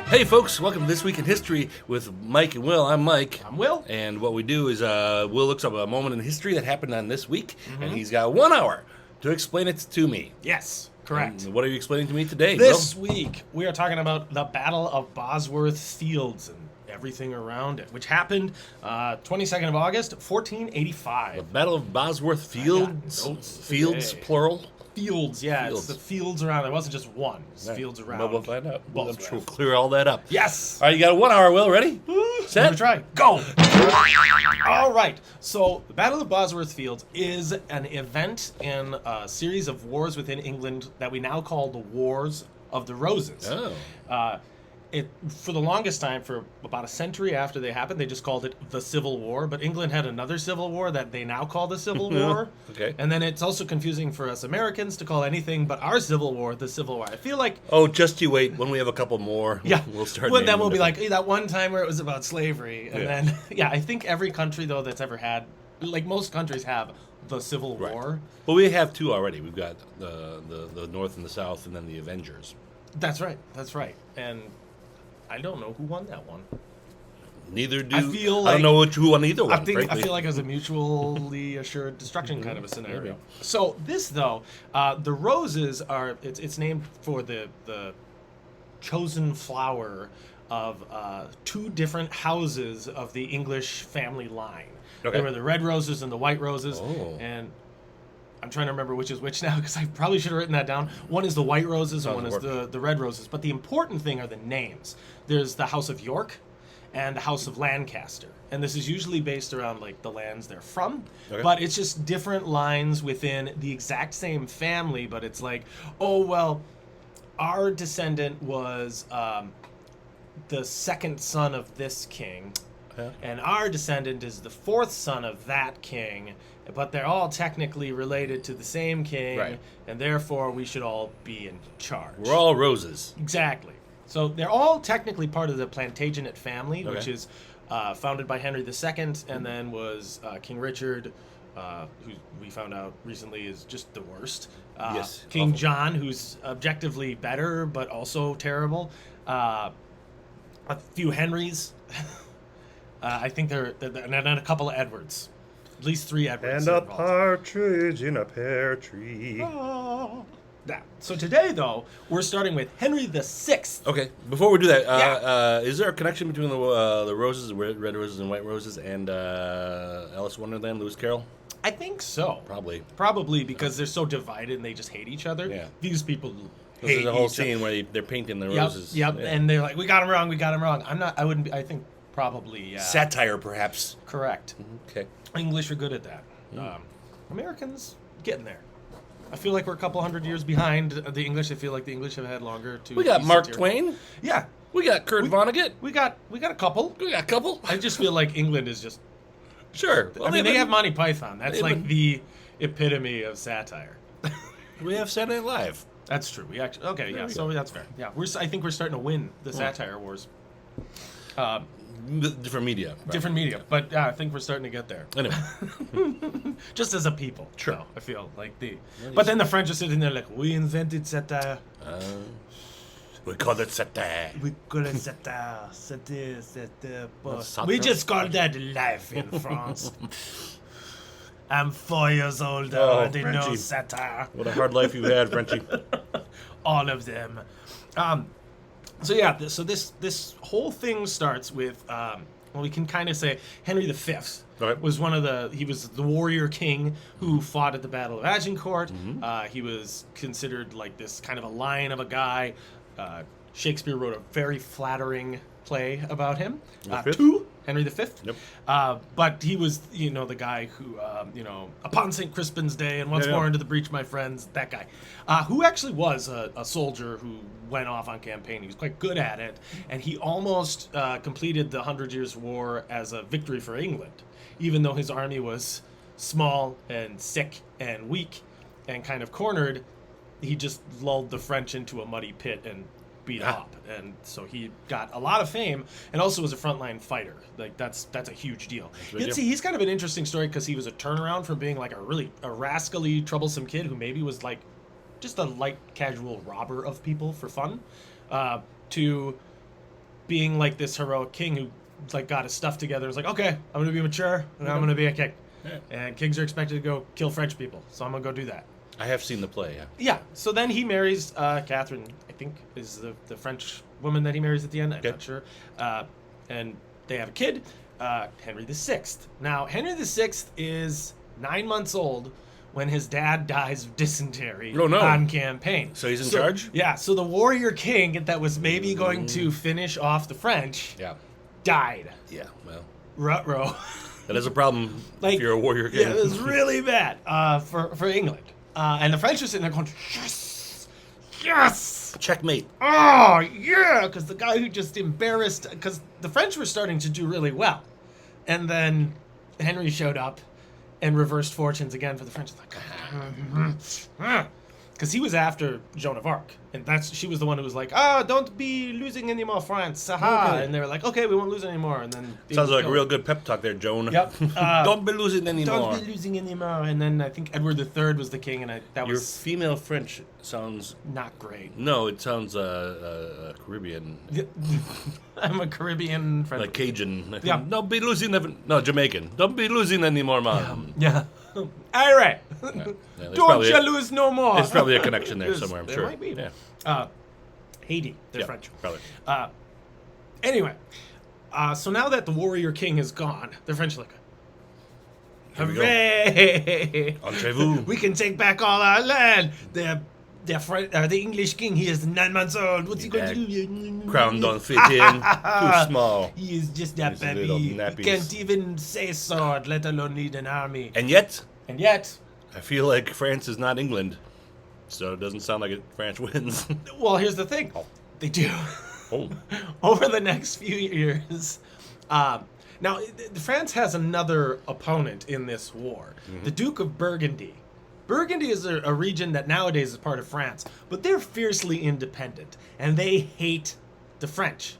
Hey folks, welcome to This Week in History with Mike and Will. I'm Mike. I'm Will. And what we do is Will looks up a moment in history that happened on this week, and he's got 1 hour to explain it to me. Yes, correct. And what are you explaining to me today, This Will? week, we are talking about the Battle of Bosworth Fields and everything around it, which happened 22nd of August, 1485. The Battle of Bosworth Fields? notes Fields, today. plural? Fields, yeah, Fields. it's the fields around. It wasn't just one. It's Right. fields around. Well, we'll find out. I'm Bosworth. sure we'll clear all that up. Yes. All right, you got 1 hour, Will. Ready? Set? Let me try. Go. All right. So the Battle of Bosworth Fields is an event in a series of wars within England that we now call the Wars of the Roses. Oh. It for the longest time, for about a century after they happened, they just called it the Civil War. But England had another civil war that they now call the Civil War. Okay. And then it's also confusing for us Americans to call anything but our Civil War the Civil War. I feel like Oh, just you wait. When we have a couple more, yeah, we'll start. Well, then naming we'll be them. like, hey, that one time where it was about slavery, and Yeah. then I think every country though that's ever had, like most countries have the Civil Right. War. Well, we have two already. We've got the North and the South, and then the Avengers. That's right. That's right. And I don't know who won that one. Neither do I feel I don't like- know who won either one. I frankly. feel like it was a mutually assured destruction kind of a scenario. Maybe. So this though, the roses are it's named for the chosen flower of two different houses of the English family line. Okay. There were the red roses and the white roses, Oh. and I'm trying to remember which is which now because I probably should have written that down. One is the white roses and Sounds one is the red roses. But the important thing are the names. There's the House of York and the House of Lancaster. And this is usually based around like the lands they're from. Okay. But it's just different lines within the exact same family, but it's like, oh well, our descendant was the second son of this king. Yeah. And our descendant is the fourth son of that king, but they're all technically related to the same king, Right. and therefore we should all be in charge. We're all roses. Exactly. So they're all technically part of the Plantagenet family, Okay. which is founded by Henry II, and then was King Richard, who we found out recently is just the worst. Yes, King awful. John, who's objectively better, but also terrible. A few Henrys. I think and then a couple of Edwards. At least 3 Edwards. And are a involved. partridge in a pear tree. That. So today, though, we're starting with Henry VI. Okay, before we do that, Yeah. is there a connection between the roses, red roses and white roses, and Alice in Wonderland, Lewis Carroll? I think so. Probably. Because they're so divided and they just hate each other. Yeah. These people hate There's a whole each other. scene where they're painting the Yep, roses. yep. Yeah. And they're like, we got him wrong. I wouldn't be, I think probably, Satire, perhaps. correct. Okay. English are good at that. Americans, getting there. I feel like we're a couple hundred years behind the English. I feel like the English have had longer to. We got be Mark satirical. Twain. Yeah, We got Kurt Vonnegut. we got a couple. We got a couple. I just feel like England is just. Sure. Well, I mean, they they've have been- Monty Python. That's they've like been- the epitome of satire. We have Saturday Night Live. That's true. We actually okay. There Yeah, we so go. that's fair. Yeah, I think we're starting to win the satire wars. Different media. right. Different media, but yeah, I think we're starting to get there. Anyway. Just as a people, Sure. though, I feel like the. Well, But then the French are sitting there like, we invented satire. We call it satire. We call it satire. Satire. What's We satire? just call that life in France. I'm 4 years old. I Oh, already know Frenchie. satire. What a hard life you had, Frenchie. All of them. So yeah, this whole thing starts with well, we can kind of say Henry V Okay. was he was the warrior king who fought at the Battle of Agincourt. He was considered like this kind of a lion of a guy. Shakespeare wrote a very flattering play about him. The fifth? Henry V. Yep. But he was, the guy who, upon St. Crispin's Day and once Yeah, more yeah. into the breach, my friends, that guy, who actually was a soldier who went off on campaign. He was quite good at it, and he almost completed the 100 Years' War as a victory for England, even though his army was small and sick and weak and kind of cornered. He just lulled the French into a muddy pit and beat Ah. up, and so he got a lot of fame, and also was a frontline fighter. Like that's a huge deal. a big deal. He's kind of an interesting story because he was a turnaround from being like a rascally, troublesome kid who maybe was like just a light, casual robber of people for fun, to being like this heroic king who like got his stuff together. Was like, okay, I'm gonna be mature and I'm gonna be a king. Yeah. And kings are expected to go kill French people, so I'm gonna go do that. I have seen the play. Yeah. Yeah. So then he marries Catherine. I think is the French woman that he marries at the end. I'm Okay. not sure. And they have a kid, Henry VI. Now Henry VI is 9 months old when his dad dies of dysentery Oh, no. on campaign. So he's in charge? Yeah. So the warrior king that was maybe going to finish off the French Yeah. died. Yeah. Well, Ruh-roh. that is a problem if you're a warrior king. Yeah, it was really bad for England. And the French were sitting there going, yes! Yes! Checkmate. Oh, yeah! Because the guy who just embarrassed... Because the French were starting to do really well. And then Henry showed up and reversed fortunes again for the French. Like, because he was after Joan of Arc. And she was the one who was like, don't be losing any more France. Aha. Okay. And they were like, okay, we won't lose anymore. And then... Sounds like a real good pep talk there, Joan. Yep. Don't be losing anymore. Don't be losing anymore. And then I think Edward III was the king, and that Your was female French sounds... not great. No, it sounds Caribbean. I'm a Caribbean friend. Like Cajun. Yeah. Don't be losing... No, Jamaican. Don't be losing anymore, man. Yeah. All right. Yeah, there's Don't probably you lose no more. There's probably a connection there somewhere, I'm There sure. might be. Yeah. Haiti. They're Yeah, French. probably. Anyway, so now that the warrior king is gone, the French are like, Here we go. hooray! Entrez-vous. We can take back all our land. The English king, he is 9 months old. What's he going to do? Crown don't fit in. Too small. He is just a He's a little baby. He nappies. can't even say sword, let alone lead an army. And yet, I I feel like France is not England. So it doesn't sound like France wins. well, here's the thing. They do. Oh. Over the next few years. Now, France has another opponent in this war. The Duke of Burgundy. Burgundy is a region that nowadays is part of France, but they're fiercely independent, and they hate the French,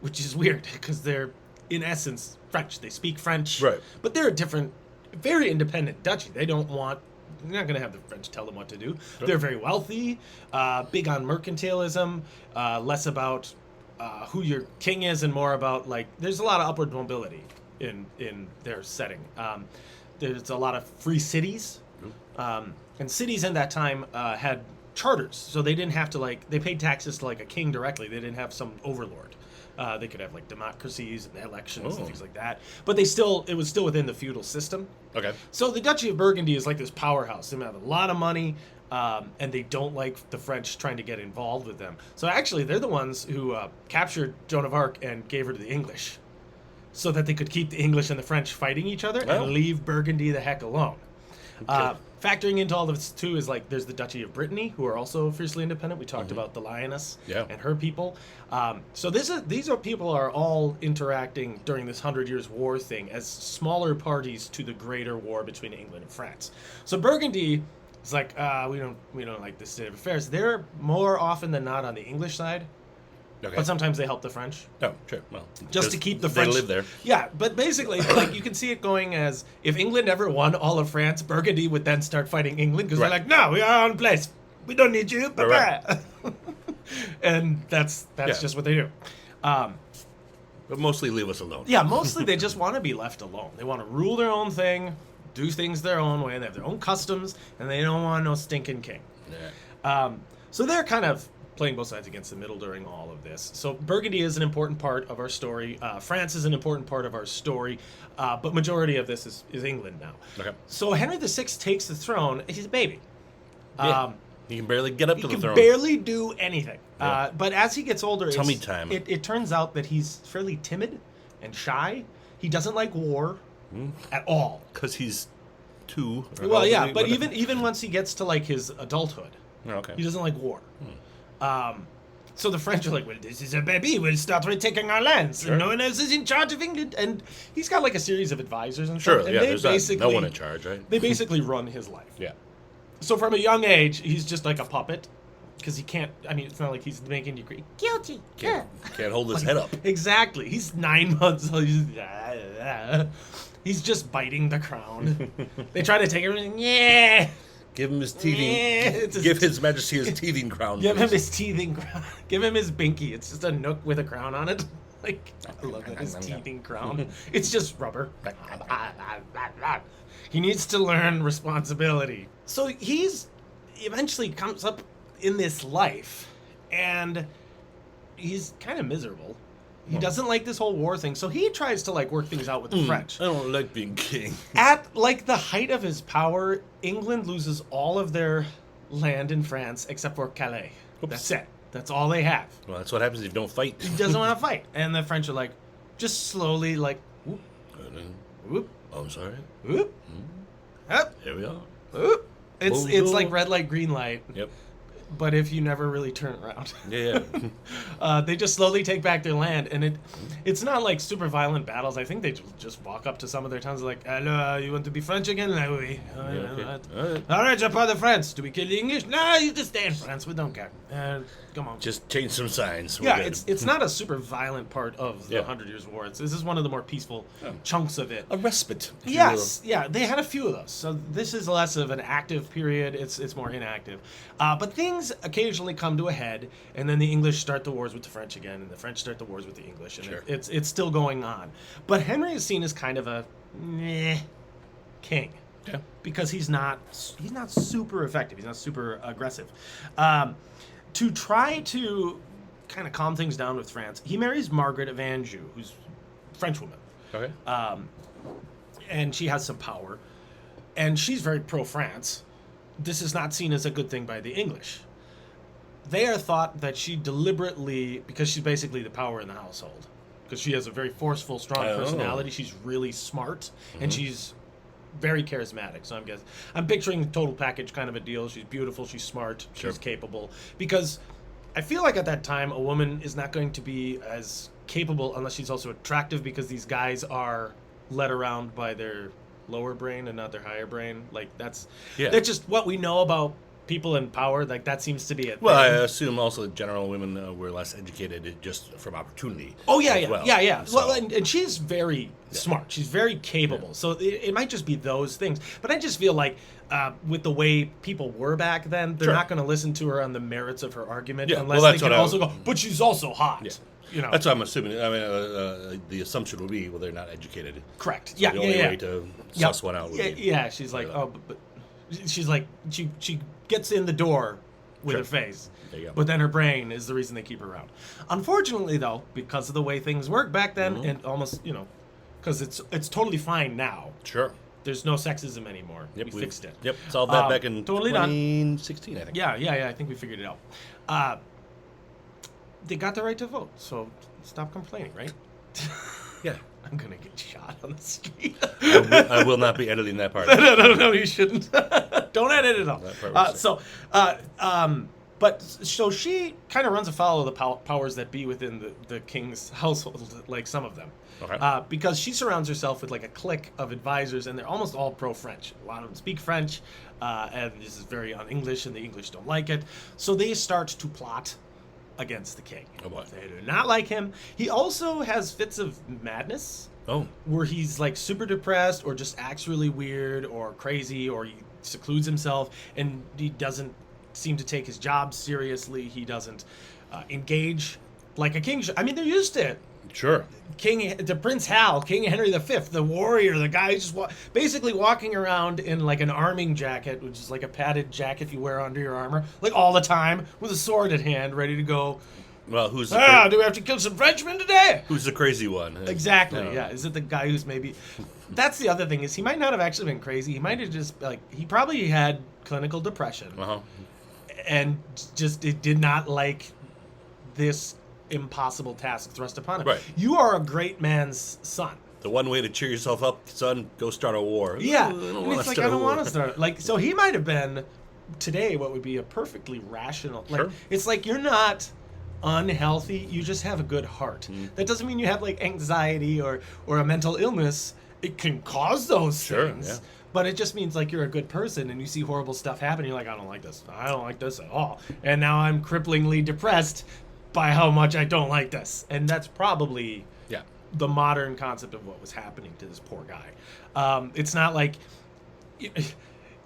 which is weird, because they're, in essence, French. They speak French, Right. but they're a different, very independent duchy. They're not going to have the French tell them what to do. Sure. They're very wealthy, big on mercantilism, less about who your king is and more about, like, there's a lot of upward mobility in their setting. There's a lot of free cities. And cities in that time had charters, so they didn't have to they paid taxes to like a king directly. They didn't have some overlord. They could have like democracies and elections and things like that. But it was still within the feudal system. Okay. So the Duchy of Burgundy is like this powerhouse. They have a lot of money, and they don't like the French trying to get involved with them. So actually, they're the ones who captured Joan of Arc and gave her to the English, so that they could keep the English and the French fighting each other Oh. and leave Burgundy the heck alone. Okay. Factoring into all of this too is like there's the Duchy of Brittany, who are also fiercely independent. We talked about the Lioness and her people. So these people are all interacting during this 100 Years' War thing as smaller parties to the greater war between England and France. So Burgundy is like we don't like this state of affairs. They're more often than not on the English side. Okay. But sometimes they help the French. Oh, sure. Well, Just to keep the French... They live there. Yeah, but basically, like, you can see it going as, if England ever won all of France, Burgundy would then start fighting England, because they're like, no, we are on place. We don't need you. Bye-bye. And that's just what they do. But mostly leave us alone. Yeah, mostly they just want to be left alone. They want to rule their own thing, do things their own way, they have their own customs, and they don't want no stinking king. Yeah. So they're kind of playing both sides against the middle during all of this. So Burgundy is an important part of our story. France is an important part of our story. But majority of this is England now. Okay. So Henry VI takes the throne. He's a baby. Yeah. He can barely get up to the He throne. can barely do anything. Yeah. But as he gets older, Tummy time. It turns out that he's fairly timid and shy. He doesn't like war at all. Because he's 2. or Well, how yeah, old is but he? even once he gets to like his adulthood, Oh, okay. he doesn't like war. So the French are like, well, this is a baby. We'll start retaking our lands. Sure. And no one else is in charge of England. And he's got like a series of advisors and Sure, stuff. And yeah, they there's no one in charge, right? They basically run his life. Yeah. So from a young age, he's just like a puppet. Because he can't, I mean, it's not like he's making you guilty. Can't hold his head up. Exactly. He's 9 months old. He's just biting the crown. They try to take everything. Yeah. Give him his teething. Give His Majesty his teething crown. Give him please. his teething crown. Give him his binky. It's just a nook with a crown on it. Like, I love that, his teething crown. It's just rubber. He needs to learn responsibility. So he's eventually comes up in this life, and he's kind of miserable. He doesn't like this whole war thing, so he tries to like work things out with the French. I don't like being king. At like the height of his power, England loses all of their land in France except for Calais. Oops. That's it. That's all they have. Well, that's what happens if you don't fight. He doesn't want to fight, and the French are like, just slowly like, whoop, whoop, Oh, I'm sorry. whoop, up, Here we are. whoop. It's Bonjour. like red light, green light. Yep. But if you never really turn around. Yeah. They just slowly take back their land, and it's not like super violent battles. I think they just walk up to some of their towns like, hello, you want to be French again? No, oui. Okay. All right. All right, you're part of France. Do we kill the English? No, you just stay in France. We don't care. Come on. Just change some signs. We're Yeah, good. it's not a super violent part of the 100 Years' War. This is one of the more peaceful chunks of it. a respite. if you Yes, yeah, they had a few of those. So this is less of an active period. It's more inactive. But things occasionally come to a head, and then the English start the wars with the French again, and the French start the wars with the English, and Sure. it's still going on. But Henry is seen as kind of a king. will. Yeah. Because he's not super effective. He's not super aggressive. To try to kind of calm things down with France, he marries Margaret of Anjou, who's a French woman. Okay. And she has some power, and she's very pro-France. This is not seen as a good thing by the English. They are thought that she deliberately, because she's basically the power in the household, because she has a very forceful, strong Oh. personality. She's really smart, and she's very charismatic. So I'm picturing the total package kind of a deal. She's beautiful, she's smart, Sure. she's capable. Because I feel like at that time, a woman is not going to be as capable unless she's also attractive, because these guys are led around by their lower brain and not their higher brain. Like that's just what we know about people in power. Like that seems to be it. Well, I assume also general women were less educated just from opportunity. Oh yeah, as yeah, well. yeah. So, Well, and she's very smart. She's very capable. So it might just be those things. But I just feel like with the way people were back then, they're Sure. not going to listen to her on the merits of her argument Yeah, unless well, they that's can what I- also go. But she's also hot. Yeah. You know. That's what I'm assuming. I mean, the assumption would be, well, they're not educated. Correct. So Yeah, the only yeah. way to Yep. suss one out would Yeah, be. yeah. She's like, but she's like, she gets in the door with Sure. her face. There you go. But then her brain is the reason they keep her around. Unfortunately, though, because of the way things work back then, and almost, because it's totally fine now. Sure. There's no sexism anymore. Yep, we we've- fixed it. Yep, solved that back in totally done. 2016, I think. Yeah. I think we figured it out. They got the right to vote, so stop complaining, right? Yeah. I'm gonna get shot on the street. I will not be editing that part. No, you shouldn't. Don't edit it all. That part was But so she kind of runs afoul of the powers that be within the king's household, like some of them. Okay. Because she surrounds herself with like a clique of advisors, and they're almost all pro-French. A lot of them speak French, and this is very un-English, and the English don't like it. So they start to plot against the king. Oh, boy. They do not like him. He also has fits of madness, Oh. where he's like super depressed or just acts really weird or crazy, or he secludes himself, and he doesn't seem to take his job seriously. He doesn't engage like a king should. I mean, they're used to it. Sure. The Prince Hal, King Henry V, the warrior, the guy who's just basically walking around in like an arming jacket, which is like a padded jacket you wear under your armor, like all the time, with a sword at hand, ready to go. Well, who's the, Do we have to kill some Frenchmen today? who's the crazy one? Exactly. No. Yeah. Is it the guy who's maybe? That's the other thing, is he might not have actually been crazy. He might have just he probably had clinical depression Uh-huh. and just it did not like this impossible task thrust upon him. Right. You are a great man's son. The one way to cheer yourself up, son, go start a war. Yeah. I don't And wanna it's like, start I a don't war. want to start. Like, so he might have been today what would be a perfectly rational. Like, Sure. it's like you're not unhealthy. You just have a good heart. That doesn't mean you have like anxiety or a mental illness. It can cause those Sure, things. yeah. But it just means like you're a good person, and you see horrible stuff happen. You're like, I don't like this. I don't like this at all. And now I'm cripplingly depressed by how much I don't like this. And that's probably Yeah. the modern concept of what was happening to this poor guy. It's not like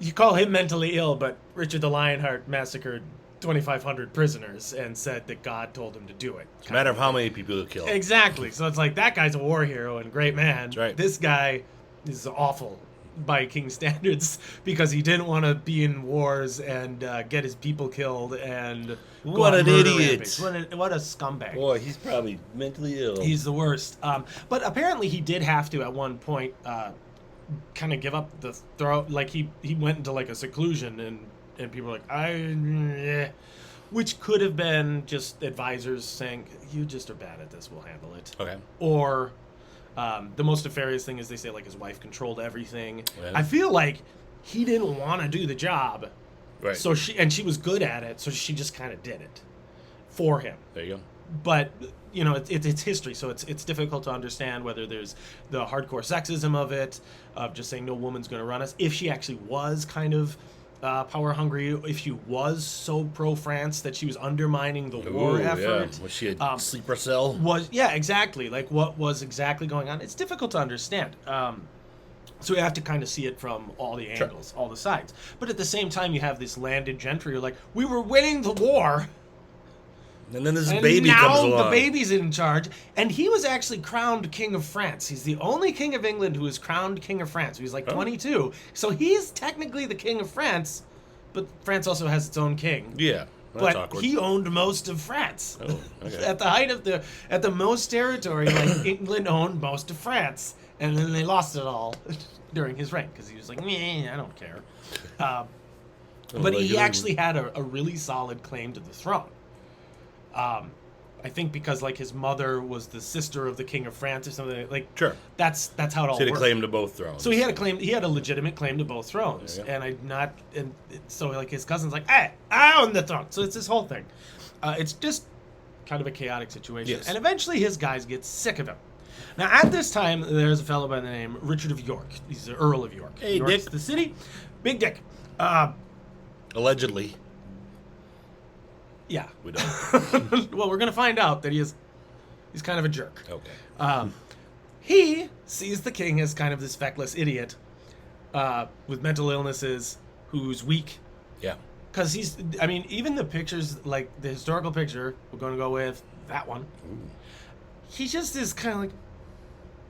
you call him mentally ill, but Richard the Lionheart massacred 2,500 prisoners and said that God told him to do it. It's a matter of how many people you kill. Exactly. So it's like, that guy's a war hero and a great man. That's right. This guy is awful by King standards because he didn't want to be in wars and get his people killed and go What on an murder idiot. rampage. What a scumbag. Boy, he's probably mentally ill. He's the worst. But apparently he did have to, at one point, kind of give up the throw. Like, he went into, like, a seclusion, and people were like, which could have been just advisors saying, you just are bad at this, we'll handle it. Okay. Or the most nefarious thing is they say, like, his wife controlled everything. Yeah. I feel like he didn't want to do the job. Right. So she was good at it, so she just kind of did it for him. There you go. But you know, it's history, so it's difficult to understand whether there's the hardcore sexism of it, of just saying no woman's going to run us. If she actually was kind of power hungry, if she was so pro France that she was undermining the war effort. Yeah. Was she a sleeper cell? Exactly. Like, what was exactly going on? It's difficult to understand. So you have to kind of see it from all the angles, all the sides. But at the same time, you have this landed gentry who are like, we were winning the war. And then this And baby now comes along. the baby's in charge, and he was actually crowned king of France. He's the only king of England who was crowned king of France. He was like 22, so he's technically the king of France, but France also has its own king. Yeah, that's But awkward. he owned most of France. Oh, okay. At the height of at the most territory, like England owned most of France, and then they lost it all during his reign because he was like, meh, I don't care. But he actually had a really solid claim to the throne. I think because like his mother was the sister of the king of France or something like. Sure. That's how it all So he had a worked. claim to both thrones. So he had a claim. He had a legitimate claim to both thrones, There you go. and so like his cousin's like, hey, I own the throne. So it's this whole thing. It's just kind of a chaotic situation, Yes. and eventually his guys get sick of him. Now at this time, there's a fellow by the name Richard of York. He's the Earl of York. Hey, York's Dick. the city, Big Dick. Allegedly. Yeah. We don't. Well, we're gonna find out that he's kind of a jerk. Okay. He sees the king as kind of this feckless idiot with mental illnesses who's weak. Yeah. Because even the pictures, like the historical picture, we're going to go with that one. Ooh. He just is kind of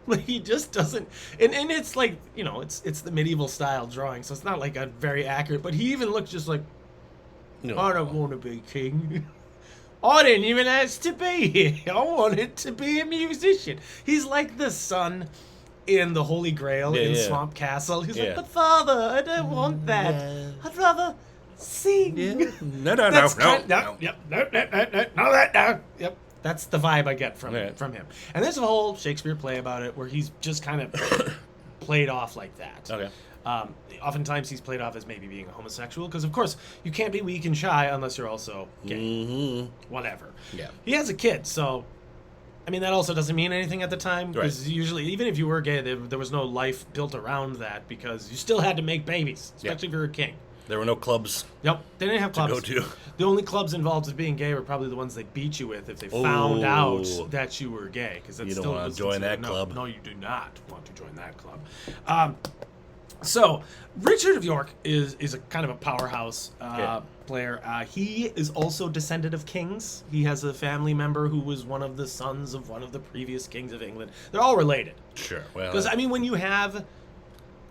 like he just doesn't, and it's like, you know, it's the medieval style drawing, so it's not like a very accurate, but he even looks just like, No. I don't want to be king. I didn't even ask to be here. I wanted to be a musician. He's like the son in the Holy Grail in Yeah. Swamp Castle. He's Yeah. like, but father, I don't want that. Yeah. I'd rather sing. Yeah. No, That's no. Yep. That's the vibe I get from Right. him. And there's a whole Shakespeare play about it where he's just kind of played off like that. Okay. Oftentimes he's played off as maybe being a homosexual because, of course, you can't be weak and shy unless you're also gay. Mm-hmm. Whatever. Yeah. He has a kid, so I mean that also doesn't mean anything at the time because usually, even if you were gay, there was no life built around that because you still had to make babies, especially if you're a king. There were no clubs Yep, they didn't have clubs. to go to. The only clubs involved with being gay were probably the ones they beat you with if they found out that you were gay. Because You don't want to join that club. No, you do not want to join that club. So Richard of York is a kind of a powerhouse player. He is also descended of kings. He has a family member who was one of the sons of one of the previous kings of England. They're all related. Sure. Well, Because I mean, when you have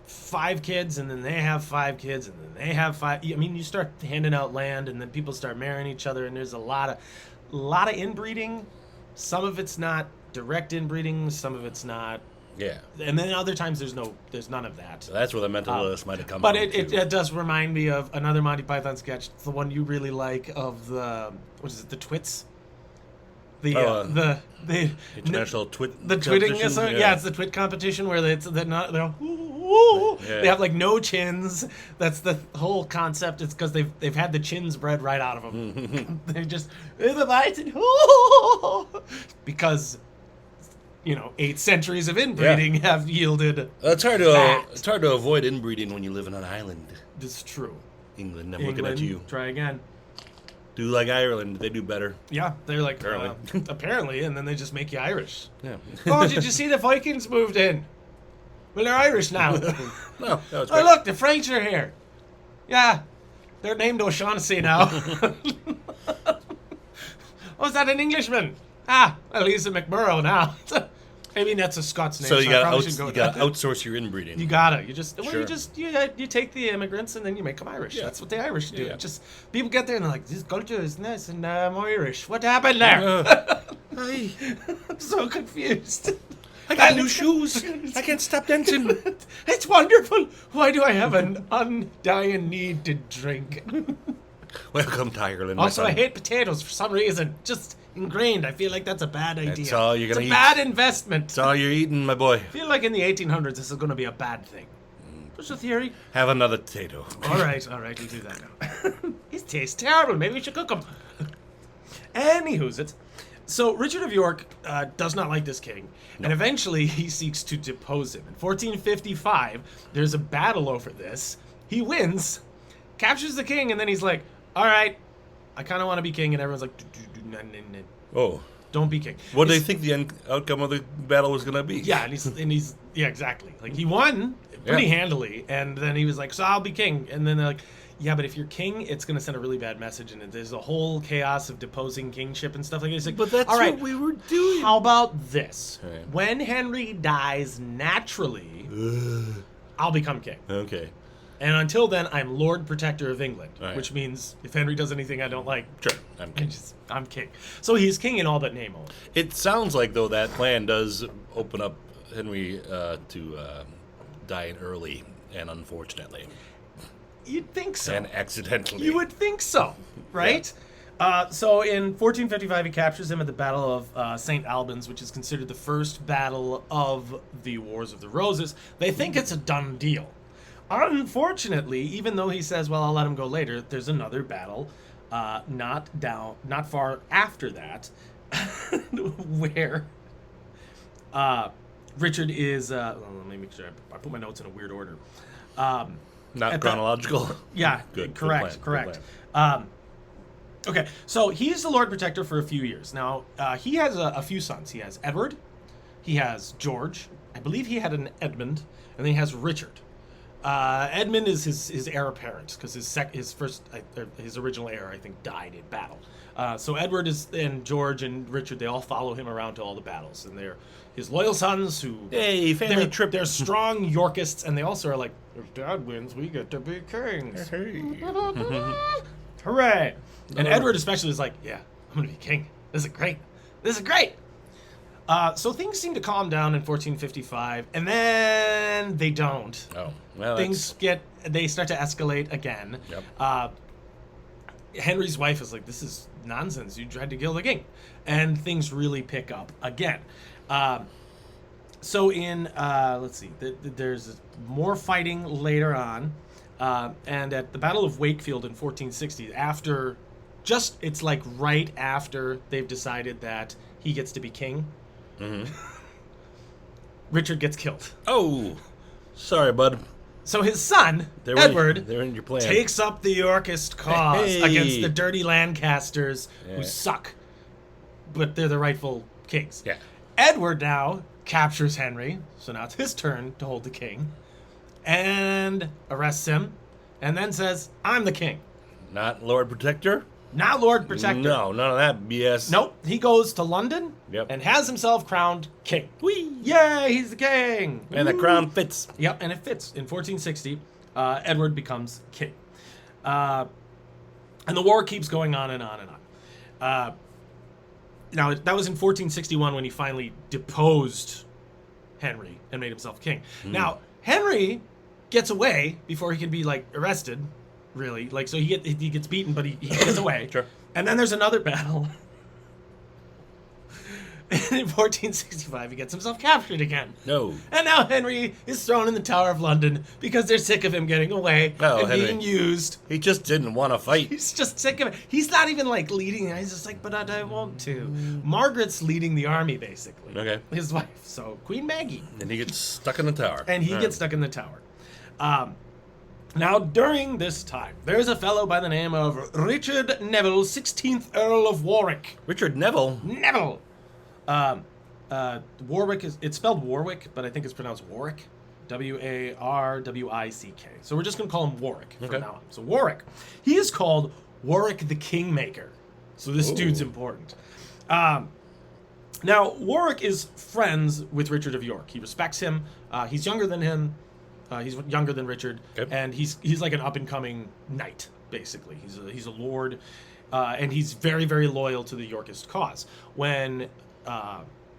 5 kids and then they have 5 kids and then they have 5, I mean, you start handing out land and then people start marrying each other and there's a lot of inbreeding. Some of it's not direct inbreeding, some of it's not. yeah. And then other times there's none of that. So that's where the mental illness might have come But from. it does remind me of another Monty Python sketch, the one you really like of the the Twits. The International Twit. the twitting, competition? yeah, it's the twit competition where they're all, Yeah. they have like no chins. That's the whole concept. It's because they've had the chins bred right out of them. They just because 8 centuries of inbreeding have yielded. It's hard to avoid inbreeding when you live in an island. This is true. England, I'm looking at you. Try again. Do like Ireland, they do better. Yeah, they're like Apparently. apparently, and then they just make you Irish. Yeah. Oh, did you see the Vikings moved in? Well, they're Irish now. No, that was Oh, great. look, the French are here. Yeah, they're named O'Shaughnessy now. Oh, is that an Englishman? Ah, well, he's a McMurrow now. I mean, that's a Scots name. So you gotta, should go you gotta outsource your inbreeding. You gotta. You just Sure. you take the immigrants and then you make them Irish. Yeah. That's what the Irish do. Yeah. Just people get there and they're like, this culture is nice and I'm Irish. What happened there? Hi. I'm so confused. I got new shoes. I can't stop dancing. It's wonderful. Why do I have an undying need to drink? Welcome to Ireland. Also, my I son. hate potatoes for some reason. Just ingrained. I feel like that's a bad idea. That's all you're gonna it's eat. a bad investment. That's all you're eating, my boy. I feel like in the 1800s, this is going to be a bad thing. Just a theory. Have another potato. All right, we do that now. These taste terrible. Maybe we should cook them. Anywho's it. So Richard of York does not like this king, and eventually he seeks to depose him. In 1455, there's a battle over this. He wins, captures the king, and then he's like, all right, I kind of want to be king, and everyone's like, Oh. don't be king. What do they think the outcome of the battle was going to be? Yeah, and he's yeah, exactly. Like he won pretty Yeah. handily, and then he was like, "So I'll be king." And then they're like, "Yeah, but if you're king, it's gonna send a really bad message, and there's a whole chaos of deposing kingship and stuff like that." It's like, But that's all right, what we were doing. how about this? All right. When Henry dies naturally, I'll become king, Okay. and until then, I'm Lord Protector of England, All right. which means if Henry does anything I don't like, Sure. I'm kidding. I'm king. So he's king in all but name only. It sounds like, though, that plan does open up Henry to dying early and unfortunately. You'd think so. And accidentally. You would think so, right? So in 1455, he captures him at the Battle of St. Albans, which is considered the first battle of the Wars of the Roses. They think it's a done deal. Unfortunately, even though he says, well, I'll let him go later, there's another battle not far after that, where Richard is... let me make sure I put my notes in a weird order. Not at chronological. Yeah, Good. correct. Good plan. Okay, so he's the Lord Protector for a few years. Now, he has a few sons. He has Edward, he has George, I believe he had an Edmund, and then he has Richard. Edmund is his heir apparent, because his original heir, I think, died in battle. So Edward and George and Richard, they all follow him around to all the battles, and they're his loyal sons who... Hey, family they're, trip. They're strong Yorkists, and they also are like, if Dad wins, we get to be kings. Hooray! And Edward especially is like, yeah, I'm going to be king. This is great. This is great. So things seem to calm down in 1455, and then they don't. Oh, well, They start to escalate again. Yep. Henry's wife is like, this is nonsense. You tried to kill the king. And things really pick up again. So in, let's see, there's more fighting later on. And at the Battle of Wakefield in 1460, it's like right after they've decided that he gets to be king, Richard gets killed. Oh, sorry, bud. So his son, Edward, They're in your plan. takes up the Yorkist cause Hey. against the dirty Lancasters Yeah. who suck, but they're the rightful kings. Yeah. Edward now captures Henry, so now it's his turn to hold the king, and arrests him, and then says, I'm the king. Not Lord Protector? Not Lord Protector. No, none of that BS. Nope. He goes to London and has himself crowned king. Whee! Yay, he's the king. And the crown fits. Yep, and it fits. In 1460, Edward becomes king. And the war keeps going on and on and on. Now, that was in 1461 when he finally deposed Henry and made himself king. Now, Henry gets away before he can be, arrested, really. So he gets beaten, but he gets away. Sure. And then there's another battle. And in 1465, he gets himself captured again. No. And now Henry is thrown in the Tower of London because they're sick of him getting away and Henry. being used. He just didn't want to fight. He's just sick of it. He's not even leading. He's just like, but I want to. Margaret's leading the army, basically. Okay. His wife. So Queen Maggie. And he gets stuck in the tower. And he gets stuck in the tower. Now, during this time, there's a fellow by the name of Richard Neville, 16th Earl of Warwick. Richard Neville? Neville! Warwick it's spelled Warwick, but I think it's pronounced Warwick. Warwick. So we're just going to call him Warwick from Okay. now on. So Warwick. He is called Warwick the Kingmaker. So this Ooh. dude's important. Now, Warwick is friends with Richard of York. He respects him. He's younger than him. He's younger than Richard. Okay. And he's like an up-and-coming knight, basically. He's a lord. And he's very, very loyal to the Yorkist cause. When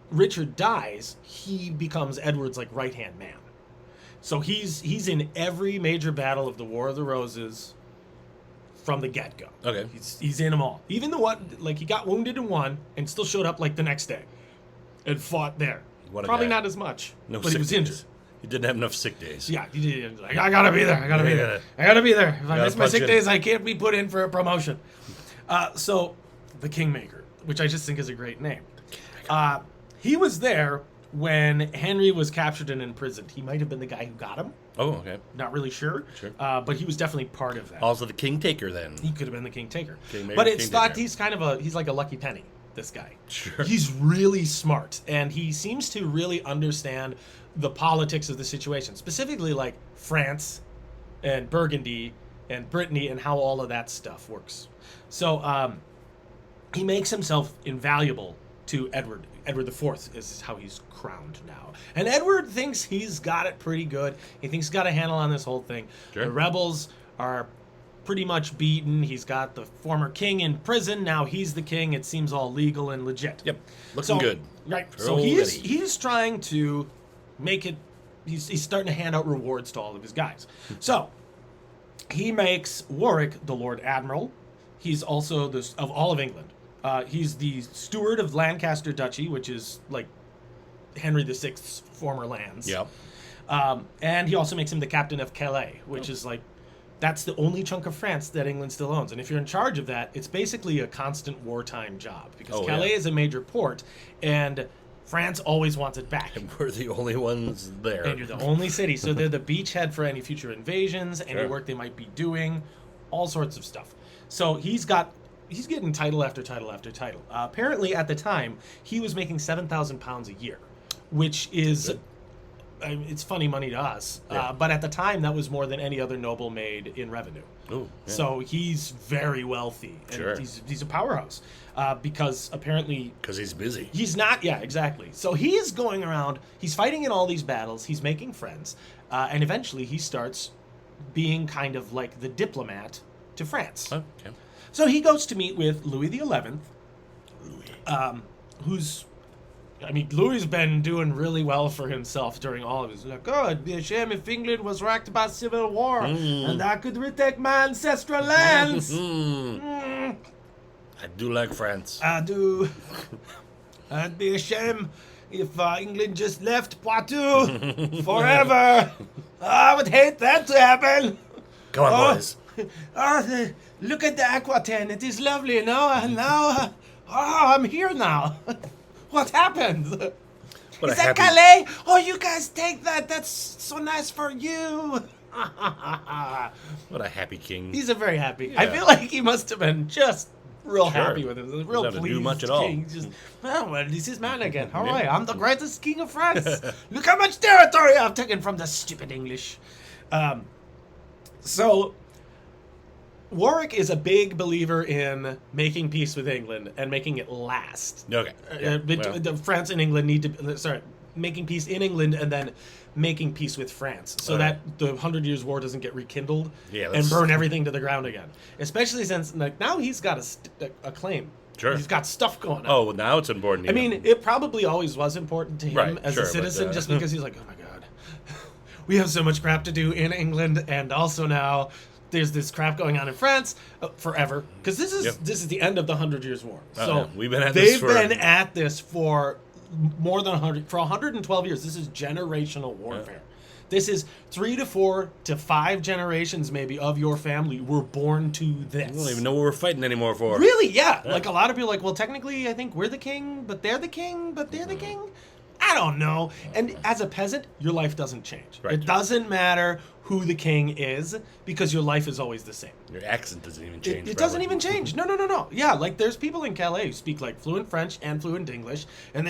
Richard dies, he becomes Edward's like right-hand man. So he's in every major battle of the War of the Roses from the get-go. Okay. He's in them all. Even the one, like, he got wounded in one and still showed up like the next day and fought there. What a Probably guy. not as much, No but he sick was days. injured. He didn't have enough sick days. Yeah, he did. Like, I gotta be there. I gotta be Yeah, there. yeah. I gotta be there. If I Gotta miss my punch sick in. days, I can't be put in for a promotion. So, the Kingmaker, which I just think is a great name. He was there when Henry was captured and imprisoned. He might have been the guy who got him. Oh, okay. Not really sure. Sure. But he was definitely part of that. Also the King Taker then. He could have been the King Taker. Kingmaker, But it's King thought Taker. he's like a lucky penny, this guy. Sure. He's really smart, and he seems to really understand the politics of the situation, specifically like France and Burgundy and Brittany and how all of that stuff works. So he makes himself invaluable to Edward. Edward IV is how he's crowned now. And Edward thinks he's got it pretty good. He thinks he's got a handle on this whole thing. Sure. The rebels are pretty much beaten. He's got the former king in prison. Now he's the king. It seems all legal and legit. Yep. Looking good. Right. For So old he's Eddie. he's trying to make it. He's starting to hand out rewards to all of his guys. So he makes Warwick the Lord Admiral. He's also of all of England. He's the steward of Lancaster Duchy, which is like Henry VI's former lands. Yep. And he also makes him the captain of Calais, which is like, that's the only chunk of France that England still owns. And if you're in charge of that, it's basically a constant wartime job because Oh, Calais yeah. is a major port and France always wants it back. And we're the only ones there. And you're the only city. So they're the beachhead for any future invasions, any Sure. work they might be doing, all sorts of stuff. So he's getting title after title after title. Apparently, at the time, he was making £7,000 a year, which is, it's funny money to us. Yeah. But at the time, that was more than any other noble made in revenue. Ooh, yeah. So he's very wealthy. And Sure. he's a powerhouse because apparently Because he's busy. he's not, yeah, exactly. So he is going around, he's fighting in all these battles, he's making friends, and eventually he starts being kind of like the diplomat to France. Oh, okay. So he goes to meet with Louis XI, who's, I mean, Louis's been doing really well for himself during all of his, like, oh, it'd be a shame if England was racked by civil war, and I could retake my ancestral lands. I do like France. I do. It'd be a shame if England just left Poitou forever. I would hate that to happen. Come on, Oh, boys. Look at the Aquitaine. It is lovely, no? And now, I'm here now. What happened? What Is a that happy- Calais? Oh, you guys take that. That's so nice for you. What a happy king. He's a very happy. I Yeah. feel like he must have been just real Sure. happy with him. Real Doesn't have to do pleased much at all. king. Just, oh, well, this is mine again. All Yeah. right, I'm the greatest king of France. Look how much territory I've taken from the stupid English. So Warwick is a big believer in making peace with England and making it last. Okay. Yeah, well, France and England need to making peace in England and then making peace with France so Okay. that the 100 Years' War doesn't get rekindled Yeah, and that's- burn everything to the ground again. Especially since like now he's got a claim. Sure. He's got stuff going on. oh, well, now it's important. I mean, it probably always was important to him Right, as sure, a but, citizen, just because he's like, oh my god, we have so much crap to do in England, and also now there's this crap going on in France forever. Because this is the end of the 100 Years' War. So yeah. We've been at this they've for- been at this for more than 112 years. This is generational warfare. This is 3 to 4 to 5 generations maybe of your family were born to this. I don't even know what we're fighting anymore for. Really? Yeah. Like a lot of people are like, well, technically, I think we're the king, but they're the king, but they're the king. I don't know. And as a peasant, your life doesn't change. Right. It doesn't matter who the king is because your life is always the same. Your accent doesn't even change. It doesn't probably. even change. No. Yeah, like there's people in Calais who speak like fluent French and fluent English, and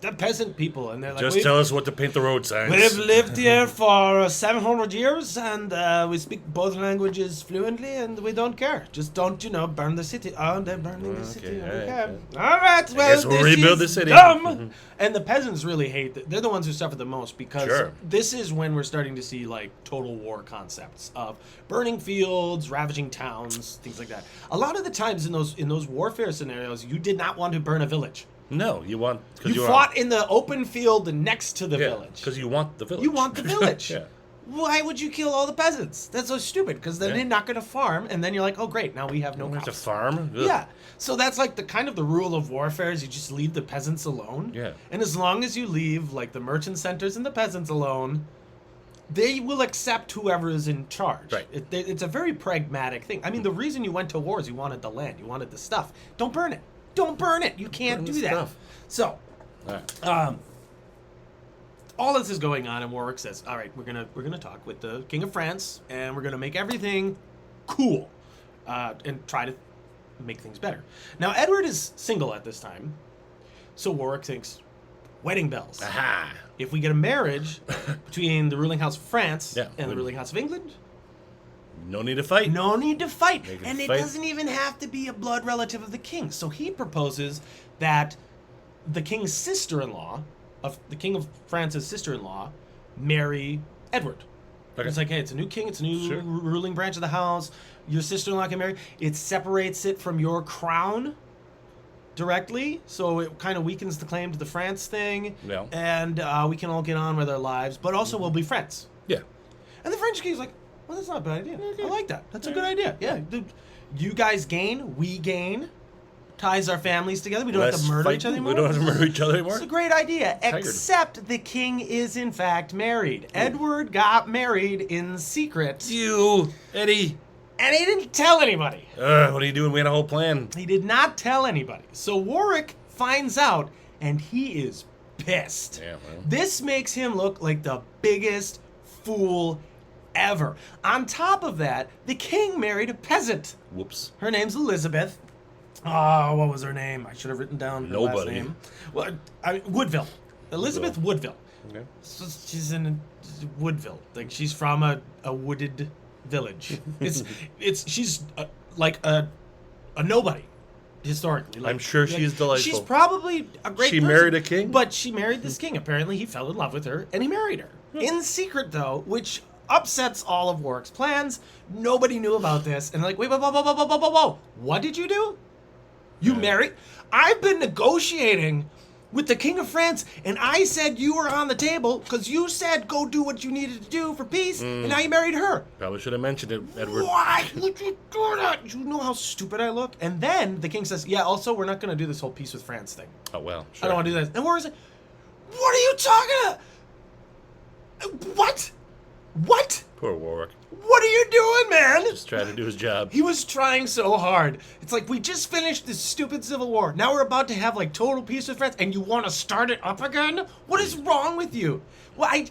the peasant people, and they're like, Just tell us what to paint the road signs. we've lived here for 700 years, and we speak both languages fluently, and we don't care. Just don't, burn the city. Oh, they're burning the city. Okay. All right, well, guess we'll rebuild the city. Dumb. And the peasants really hate it. They're the ones who suffer the most because Sure. this is when we're starting to see like total war concepts of burning fields, ravaging towns, things like that. A lot of the times in those warfare scenarios, you did not want to burn a village. No, you want... You fought in the open field next to the village. Because you want the village. You want the village. Yeah. Why would you kill all the peasants? That's so stupid, because then they're not going to farm, and then you're like, oh, great, now we have no You have to crops. farm? Ugh. Yeah. So that's like the rule of warfare is you just leave the peasants alone. Yeah. And as long as you leave, like, the merchant centers and the peasants alone, they will accept whoever is in charge. Right. It's a very pragmatic thing. I mean, the reason you went to war is you wanted the land. You wanted the stuff. Don't burn it. Don't burn it. You can't Burn the do that. stuff. So, All right. all this is going on, and Warwick says, "All right, we're gonna talk with the King of France, and we're gonna make everything cool, and try to make things better." Now, Edward is single at this time, so Warwick thinks, wedding bells. Aha! If we get a marriage between the ruling house of France Yeah, and the we- ruling house of England, No need to fight. no need to fight. They can And it fight. doesn't even have to be a blood relative of the king. So he proposes that the king's sister-in-law, of the king of France's sister-in-law, marry Edward. Okay. It's like, hey, it's a new king, it's a new Sure. ruling branch of the house. Your sister-in-law can marry. It separates it from your crown directly, so it kind of weakens the claim to the France thing. Yeah. And we can all get on with our lives, but also we'll be friends. Yeah. And the French king's like, well, that's not a bad idea. I like that. That's a good idea. Yeah. Dude, you guys gain, we gain. Ties our families together. We don't have to Less murder each fighting. other anymore. We don't have to murder each other anymore. It's a great idea, Tired. except the king is in fact married. Edward got married in secret, You, Eddie. and he didn't tell anybody. What are you doing? We had a whole plan. He did not tell anybody. So Warwick finds out, and he is pissed. Yeah, well. This makes him look like the biggest fool ever. On top of that, the king married a peasant. Whoops. Her name's Elizabeth. Oh, what was her name? I should have written down her last Nobody. name. Well, Woodville. Elizabeth Woodville. Okay. So she's in Woodville. Like, she's from a wooded village. She's like a nobody historically. Like, I'm sure she's delightful. She's probably a great She person, married a king? But she married this king. Apparently, he fell in love with her, and he married her. In secret, though, which upsets all of Warwick's plans. Nobody knew about this. And like, wait, whoa. What did you do? You married? I've been negotiating with the King of France, and I said you were on the table because you said go do what you needed to do for peace, and now you married her. Probably should have mentioned it, Edward. Why would you do that? You know how stupid I look? And then the king says, yeah, also, we're not going to do this whole peace with France thing. Oh, well. Sure. I don't want to do that. And Warwick's like, what are you talking about? What? Poor Warwick. What are you doing, man? Just trying to do his job. He was trying so hard. It's like, we just finished this stupid civil war. Now we're about to have, like, total peace with France, and you want to start it up again? What is wrong with you? What?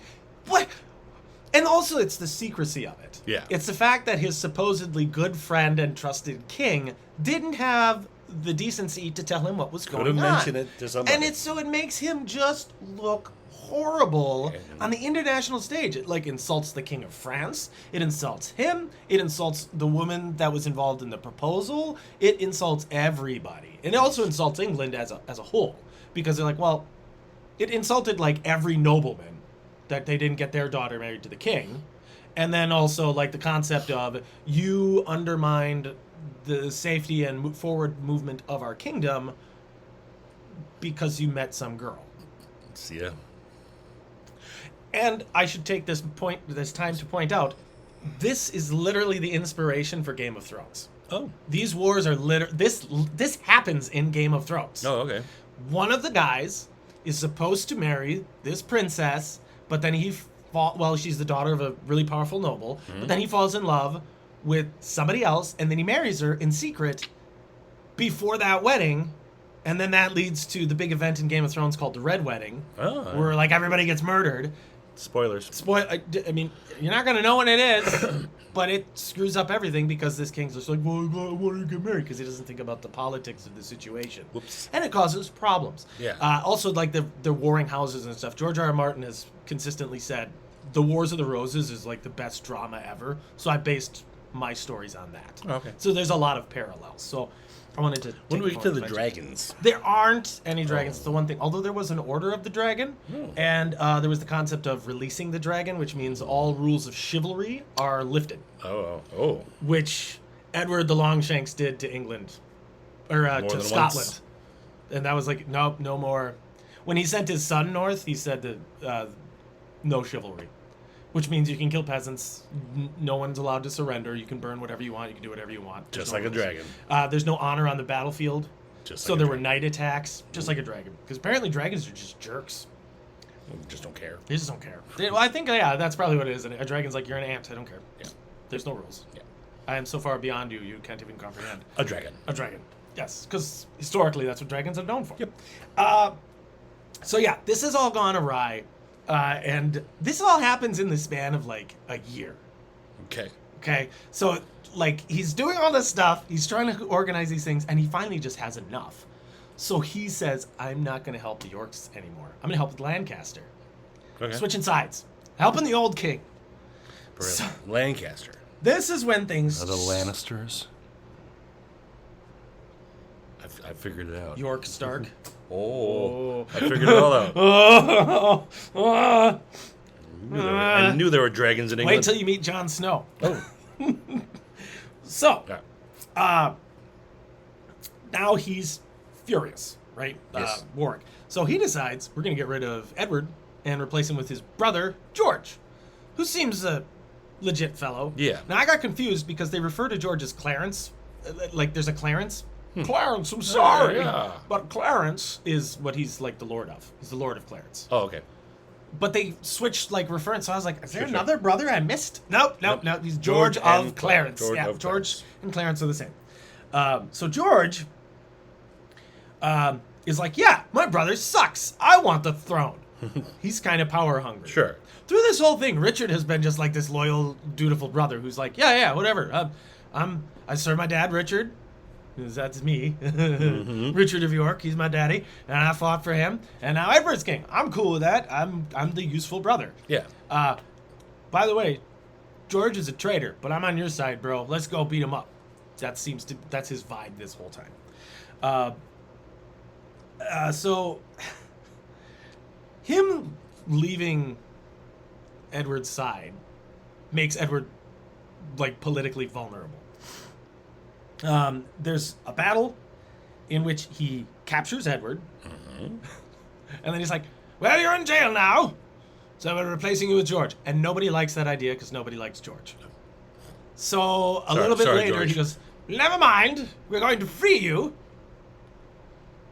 And also, it's the secrecy of it. Yeah. It's the fact that his supposedly good friend and trusted king didn't have the decency to tell him what was going on. Could've mentioned it to somebody. And it makes him just look horrible on the international stage. It like insults the King of France. It insults him. It insults the woman that was involved in the proposal. It insults everybody. And it also insults England as a whole. Because they're like, well, it insulted like every nobleman that they didn't get their daughter married to the king. And then also like the concept of you undermined the safety and forward movement of our kingdom because you met some girl. See ya. And I should take this time to point out, this is literally the inspiration for Game of Thrones. Oh. These wars are this happens in Game of Thrones. Oh, okay. One of the guys is supposed to marry this princess, but then she's the daughter of a really powerful noble, but then he falls in love with somebody else, and then he marries her in secret before that wedding. And then that leads to the big event in Game of Thrones called the Red Wedding, Oh. where like everybody gets murdered. Spoilers. I mean, you're not going to know when it is, but it screws up everything because this king's just like, well, I want to get married because he doesn't think about the politics of the situation. Whoops. And it causes problems. Yeah. Also, like the warring houses and stuff. George R.R. Martin has consistently said The Wars of the Roses is like the best drama ever. So I based my stories on that. Okay. So there's a lot of parallels. So I wanted to. When take we a get to the moment mention- dragons. There aren't any dragons. It's the one thing. Although there was an order of the dragon, and there was the concept of releasing the dragon, which means all rules of chivalry are lifted, Oh. which Edward the Longshanks did to England, or More to than Scotland, once. and that was like, nope, no more. When he sent his son north, he said that no chivalry, which means you can kill peasants. No one's allowed to surrender. You can burn whatever you want. You can do whatever you want. There's Just no like a rules. dragon. There's no honor on the battlefield. Just So like a there were dragon. night attacks, just like a dragon. Because apparently dragons are just jerks. Just don't care. They just don't care. Well, I think, yeah, that's probably what it is. A dragon's like, you're an ant. I don't care. Yeah. There's no rules. Yeah. I am so far beyond you, you can't even comprehend. A dragon. A dragon. Yes, because historically that's what dragons are known for. Yep. So yeah, this has all gone awry. And this all happens in the span of like a year. Okay. Okay? So, like, he's doing all this stuff. He's trying to organize these things, and he finally just has enough. So he says, I'm not going to help the Yorks anymore. I'm going to help with Lancaster. Okay. Switching sides. Helping the old king. Brilliant. Lancaster. This is when things... Are the Lannisters? I figured it out. York Stark. Oh. I figured it all out. I knew there were dragons in England. Wait till you meet Jon Snow. Oh. So, Yeah. now he's furious, right? Yes. Warwick. So he decides we're going to get rid of Edward and replace him with his brother, George, who seems a legit fellow. Yeah. Now, I got confused because they refer to George as Clarence. Like, there's a Clarence. Clarence, I'm sorry. Yeah. But Clarence is what he's, like, the lord of. He's the lord of Clarence. Oh, okay. But they switched, like, reference. So I was like, is there Sure. another brother I missed? Nope. He's George George and of Clarence. George Yeah, of George Clarence. and Clarence are the same. So George is like, yeah, my brother sucks. I want the throne. He's kind of power hungry. Sure. Through this whole thing, Richard has been just like this loyal, dutiful brother who's like, yeah, whatever. I serve my dad, Richard. That's me. Richard of York, he's my daddy, and I fought for him. And now Edward's king. I'm cool with that. I'm the useful brother. Yeah. By the way, George is a traitor, but I'm on your side, bro. Let's go beat him up. That's his vibe this whole time. So him leaving Edward's side makes Edward like politically vulnerable. There's a battle in which he captures Edward, and then he's like, well, you're in jail now, so we're replacing you with George. And nobody likes that idea because nobody likes George. So a little bit later, George. he goes, never mind, we're going to free you,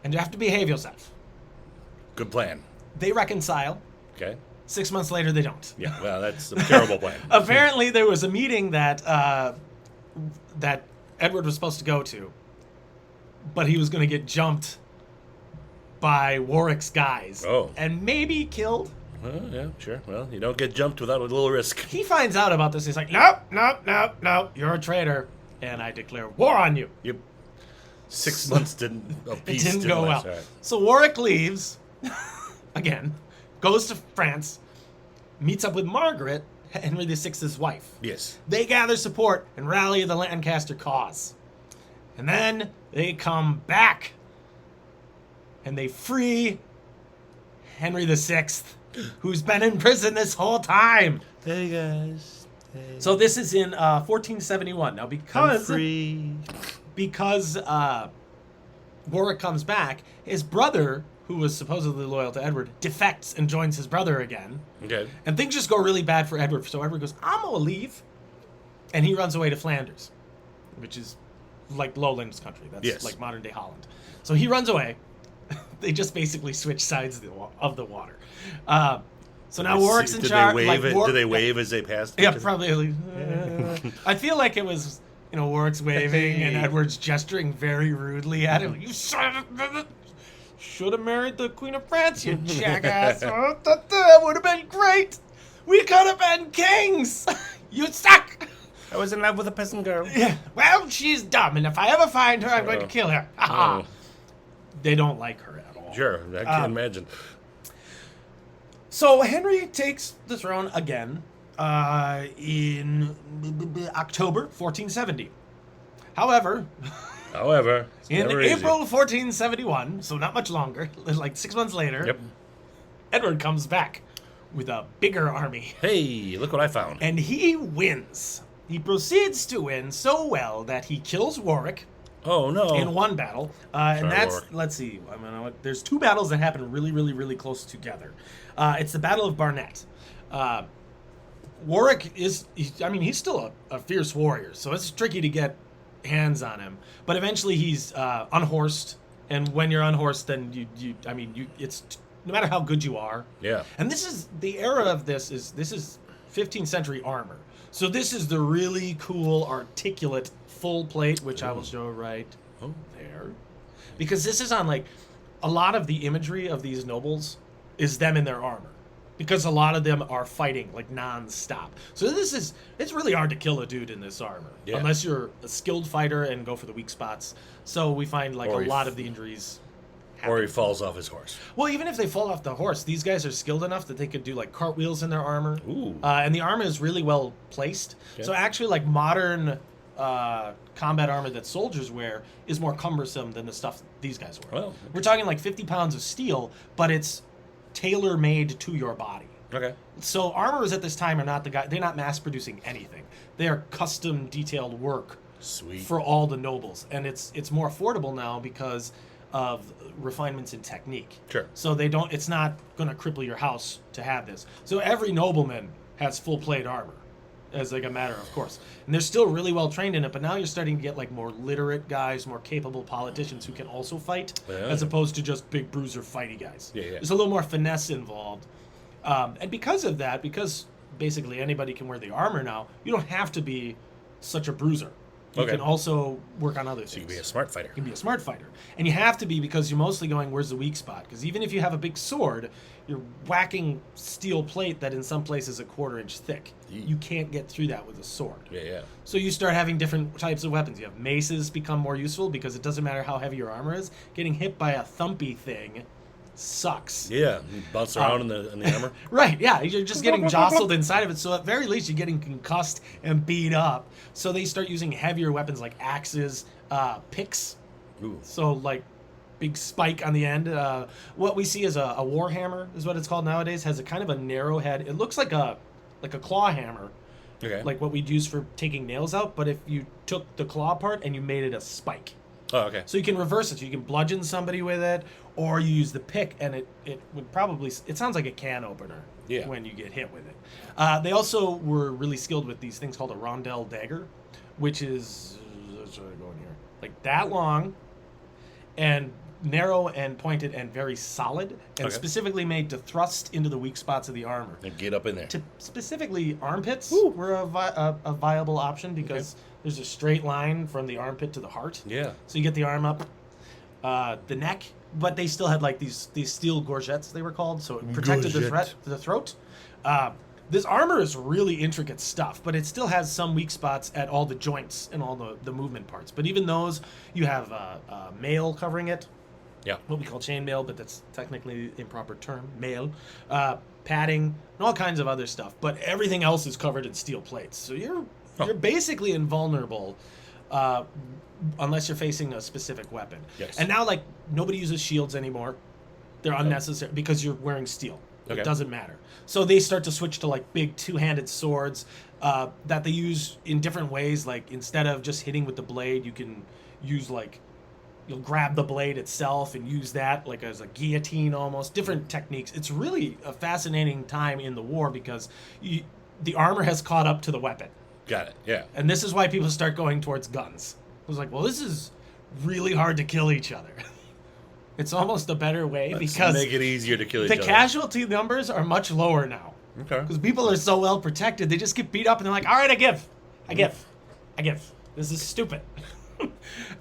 and you have to behave yourself. Good plan. They reconcile. Okay. 6 months later, they don't. Yeah. Well, that's a terrible plan. Apparently, there was a meeting that that Edward was supposed to go to, but he was going to get jumped by Warwick's guys. Oh. And maybe killed. Yeah, sure. Well, you don't get jumped without a little risk. He finds out about this. He's like, nope, you're a traitor, and I declare war on you. Yep. 6 months of It peace didn't go well. last. All right. So Warwick leaves, again, goes to France, meets up with Margaret, Henry VI's wife. Yes. They gather support and rally the Lancaster cause. And then they come back and they free Henry VI, who's been in prison this whole time. Hey, guys. Hey. So this is in 1471. Now, I'm because free. Warwick comes back, his brother, who was supposedly loyal to Edward, defects and joins his brother again. Okay. And things just go really bad for Edward. So Edward goes, I'm going to leave. And he runs away to Flanders, which is like lowlands country. That's Yes. like modern day Holland. So he runs away. They just basically switch sides of the water. So now Warwick's in charge. Did they wave as they passed? Yeah, probably. I feel like it was, Warwick's waving and Edward's gesturing very rudely at him. You son of a... Should have married the Queen of France, you jackass. That would have been great. We could have been kings! You suck! I was in love with a peasant girl. Yeah. Well, she's dumb, and if I ever find her, I'm going to kill her. Oh. They don't like her at all. Sure, I can imagine. So Henry takes the throne again in October 1470. However, in April 1471, so not much longer, like 6 months later, Yep. Edward comes back with a bigger army. Hey, look what I found. And he wins. He proceeds to win so well that he kills Warwick Oh, no. in one battle. And that's, Warwick. let's see, there's 2 battles that happen really, really, really close together. It's the Battle of Barnet. Warwick he's still a fierce warrior, so it's tricky to get hands on him. But eventually he's unhorsed, and when you're unhorsed, then it's no matter how good you are. Yeah. And this is the era of this is 15th century armor. So this is the really cool articulate full plate, which I will show right there, because this is on like a lot of the imagery of these nobles is them in their armor, because a lot of them are fighting like non-stop. So it's really hard to kill a dude in this armor unless you're a skilled fighter and go for the weak spots. So we find like a lot of the injuries happen. Or he falls off his horse. Well, even if they fall off the horse, these guys are skilled enough that they could do like cartwheels in their armor. Ooh. And the armor is really well placed. Okay. So actually, like modern combat armor that soldiers wear is more cumbersome than the stuff these guys wear. Well, We're talking like 50 pounds of steel, but it's tailor-made to your body. Okay. So armorers at this time are not they're not mass producing anything. They are custom detailed work Sweet. for all the nobles, and it's more affordable now because of refinements in technique. Sure. So it's not going to cripple your house to have this. So every nobleman has full plate armor as like a matter of course. And they're still really well trained in it, but now you're starting to get like more literate guys, more capable politicians who can also fight, as opposed to just big bruiser fighty guys. Yeah. There's a little more finesse involved. And because of that, because basically anybody can wear the armor now, you don't have to be such a bruiser. You can also work on other things. So you can be a smart fighter. You can be a smart fighter. And you have to be, because you're mostly going, where's the weak spot? Because even if you have a big sword, you're whacking steel plate that in some places is 1/4 inch thick. You can't get through that with a sword. Yeah. So you start having different types of weapons. You have maces become more useful because it doesn't matter how heavy your armor is. Getting hit by a thumpy thing sucks. Yeah. You bounce around in the armor. Right, yeah. You're just getting jostled inside of it. So at very least, you're getting concussed and beat up. So they start using heavier weapons like axes, picks. Ooh. So like big spike on the end. What we see is a warhammer is what it's called nowadays. Has a kind of a narrow head. It looks like a claw hammer. Okay. Like what we'd use for taking nails out. But if you took the claw part and you made it a spike. Oh, okay. So you can reverse it. So you can bludgeon somebody with it, or you use the pick, and it would probably... It sounds like a can opener when you get hit with it. They also were really skilled with these things called a rondelle dagger, which is... Let's try to go in here. Like that long, and narrow and pointed and very solid, and specifically made to thrust into the weak spots of the armor. And get up in there. Specifically, armpits were a viable option because there's a straight line from the armpit to the heart. Yeah. So you get the arm up, the neck, but they still had like these steel gorgets, they were called, so it protected the throat. This armor is really intricate stuff, but it still has some weak spots at all the joints and all the movement parts. But even those, you have mail covering it. Yeah. What we call chainmail, but that's technically the improper term. Mail, padding, and all kinds of other stuff. But everything else is covered in steel plates. So you're basically invulnerable unless you're facing a specific weapon. Yes. And now, like, nobody uses shields anymore. They're unnecessary because you're wearing steel. It doesn't matter. So they start to switch to, like, big two-handed swords that they use in different ways. Like, instead of just hitting with the blade, you can use, like... You'll grab the blade itself and use that like as a guillotine almost. Different techniques. It's really a fascinating time in the war because the armor has caught up to the weapon. Got it, yeah. And this is why people start going towards guns. It was like, well, this is really hard to kill each other. It's almost a better way because... make it easier to kill each other. The casualty numbers are much lower now. Okay. Because people are so well protected, they just get beat up and they're like, all right, I give. This is stupid.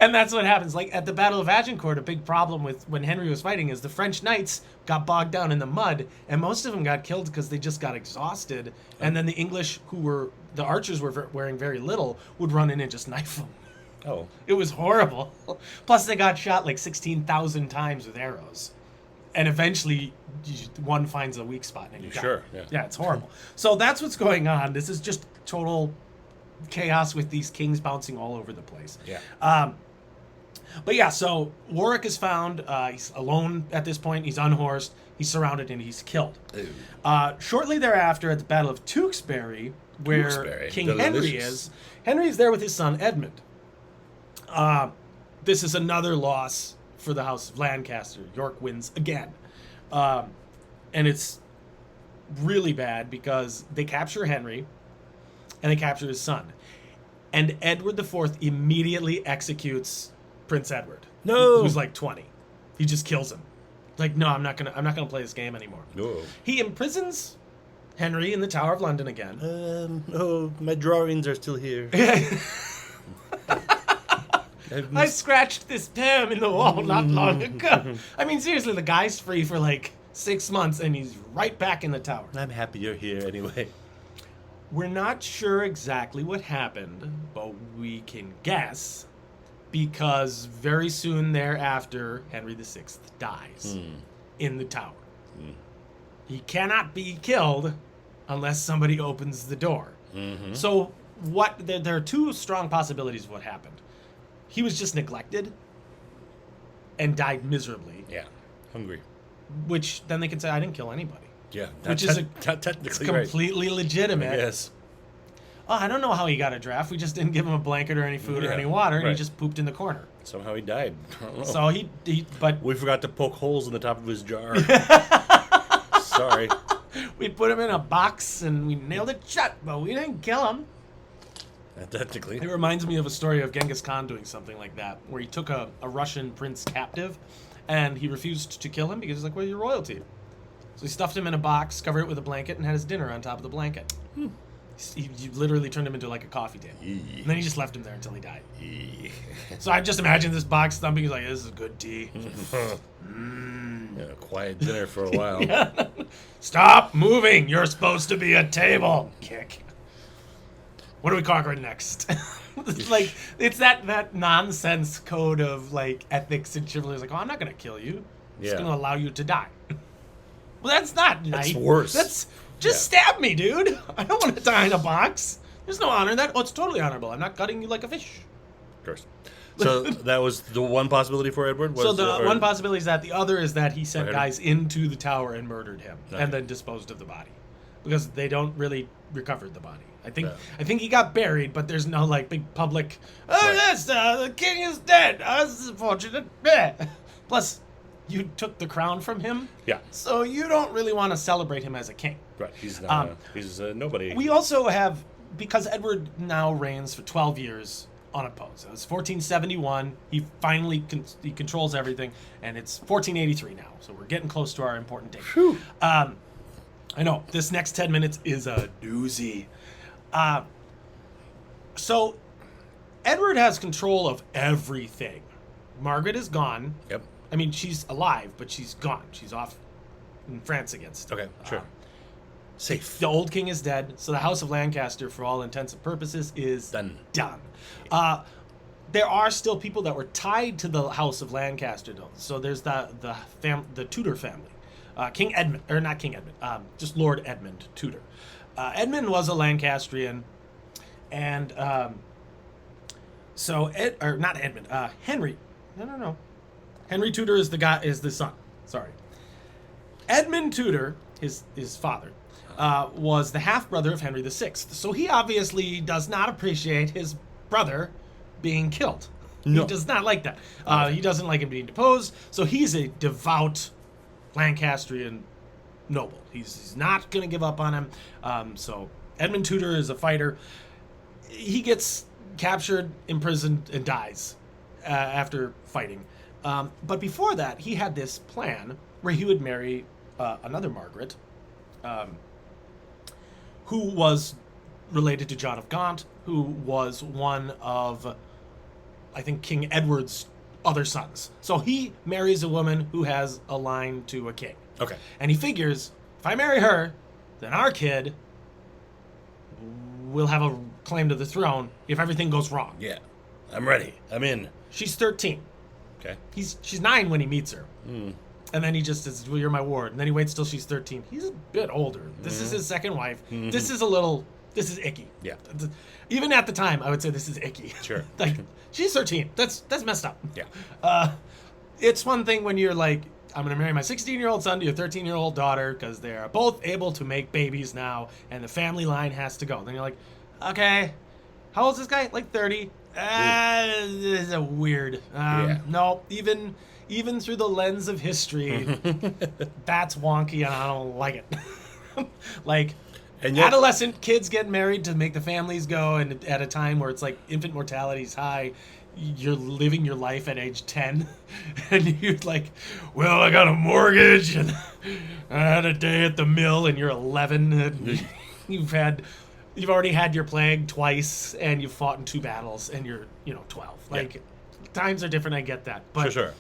And that's what happens. Like at the Battle of Agincourt, a big problem with when Henry was fighting is the French knights got bogged down in the mud, and most of them got killed because they just got exhausted. And then the English, the archers were wearing very little, would run in and just knife them. Oh. It was horrible. Plus, they got shot like 16,000 times with arrows. And eventually, one finds a weak spot. And you die. Sure. Yeah. Yeah, it's horrible. So that's what's going on. This is just total chaos with these kings bouncing all over the place. Yeah. But yeah, so Warwick is found. He's alone at this point. He's unhorsed. He's surrounded and he's killed. Shortly thereafter, at the Battle of Tewkesbury, where King Henry is, Henry's there with his son Edmund. This is another loss for the House of Lancaster. York wins again. And it's really bad because they capture Henry and they capture his son. And Edward IV immediately executes Prince Edward. No. Who's like 20. He just kills him. Like, no, I'm not gonna play this game anymore. No. He imprisons Henry in the Tower of London again. Oh, my drawings are still here. I scratched this poem in the wall not long ago. I mean, seriously, the guy's free for like 6 months and he's right back in the tower. I'm happy you're here anyway. We're not sure exactly what happened, but we can guess because very soon thereafter, Henry VI dies in the tower. He cannot be killed unless somebody opens the door. Mm-hmm. So there are two strong possibilities of what happened. He was just neglected and died miserably. Yeah, hungry. Which then they can say, I didn't kill anybody. Yeah, which is technically completely legitimate. Yes. Oh, I don't know how he got a draft. We just didn't give him a blanket or any food or any water, and he just pooped in the corner. Somehow he died. I don't know. So but we forgot to poke holes in the top of his jar. Sorry. We put him in a box and we nailed it shut, but we didn't kill him. Technically. It reminds me of a story of Genghis Khan doing something like that, where he took a Russian prince captive, and he refused to kill him because he's like, well, you're royalty. So he stuffed him in a box, covered it with a blanket, and had his dinner on top of the blanket. He literally turned him into like a coffee table. And then he just left him there until he died. So I just imagine this box thumping. He's like, this is good tea. Yeah, quiet dinner for a while. Yeah. Stop moving. You're supposed to be a table. Kick. What are we conquering next? Like, it's that nonsense code of like ethics and chivalry. It's like, oh, I'm not going to kill you. I'm just going to allow you to die. Well, that's not nice. That's worse. That's just stab me, dude. I don't want to die in a box. There's no honor in that. Oh, it's totally honorable. I'm not gutting you like a fish. Of course. So that was the one possibility for Edward? So the one possibility is that. The other is that he sent guys into the tower and murdered him and then disposed of the body. Because they don't really recover the body. I think he got buried, but there's no like big public, yes, the king is dead. This is unfortunate. Plus, you took the crown from him. Yeah. So you don't really want to celebrate him as a king. Right. He's not. He's nobody. We also have, because Edward now reigns for 12 years unopposed. It was 1471. He finally he controls everything, and it's 1483 now. So we're getting close to our important date. Whew. I know this next 10 minutes is a doozy. So Edward has control of everything. Margaret is gone. Yep. I mean, she's alive, but she's gone. She's off in France against. Okay, sure. Safe. The old king is dead, so the House of Lancaster, for all intents and purposes, is done. There are still people that were tied to the House of Lancaster, though. So there's the Tudor family. King Edmund, or not King Edmund, just Lord Edmund Tudor. Edmund was a Lancastrian, and Henry. No. Henry Tudor is the son. Sorry. Edmund Tudor, his father, was the half brother of Henry VI. So he obviously does not appreciate his brother being killed. No. He does not like that. He doesn't like him being deposed. So he's a devout Lancastrian noble. He's not going to give up on him. So Edmund Tudor is a fighter. He gets captured, imprisoned, and dies after fighting. But before that, he had this plan where he would marry another Margaret, who was related to John of Gaunt, who was one of I think, King Edward's other sons. So he marries a woman who has a line to a king. Okay. And he figures, if I marry her, then our kid will have a claim to the throne if everything goes wrong. Yeah. I'm ready. I'm in. She's 13. Okay. She's 9 when he meets her. Mm. And then he just says, well, you're my ward. And then he waits till she's 13. He's a bit older. This is his second wife. Mm-hmm. This is icky. Yeah. Even at the time, I would say this is icky. Sure. Like, she's 13. That's messed up. Yeah. It's one thing when you're like, I'm going to marry my 16-year-old son to your 13-year-old daughter because they're both able to make babies now and the family line has to go. Then you're like, okay, how old is this guy? Like 30? This is weird. Yeah. No, even through the lens of history, that's wonky and I don't like it. Like, And yet, adolescent kids get married to make the families go, and at a time where it's like infant mortality is high, you're living your life at age 10, and you're like, well, I got a mortgage, and I had a day at the mill, and you're 11, and you've already had your plague twice, and you've fought in 2 battles, and you're 12. Like, times are different. I get that, but sure.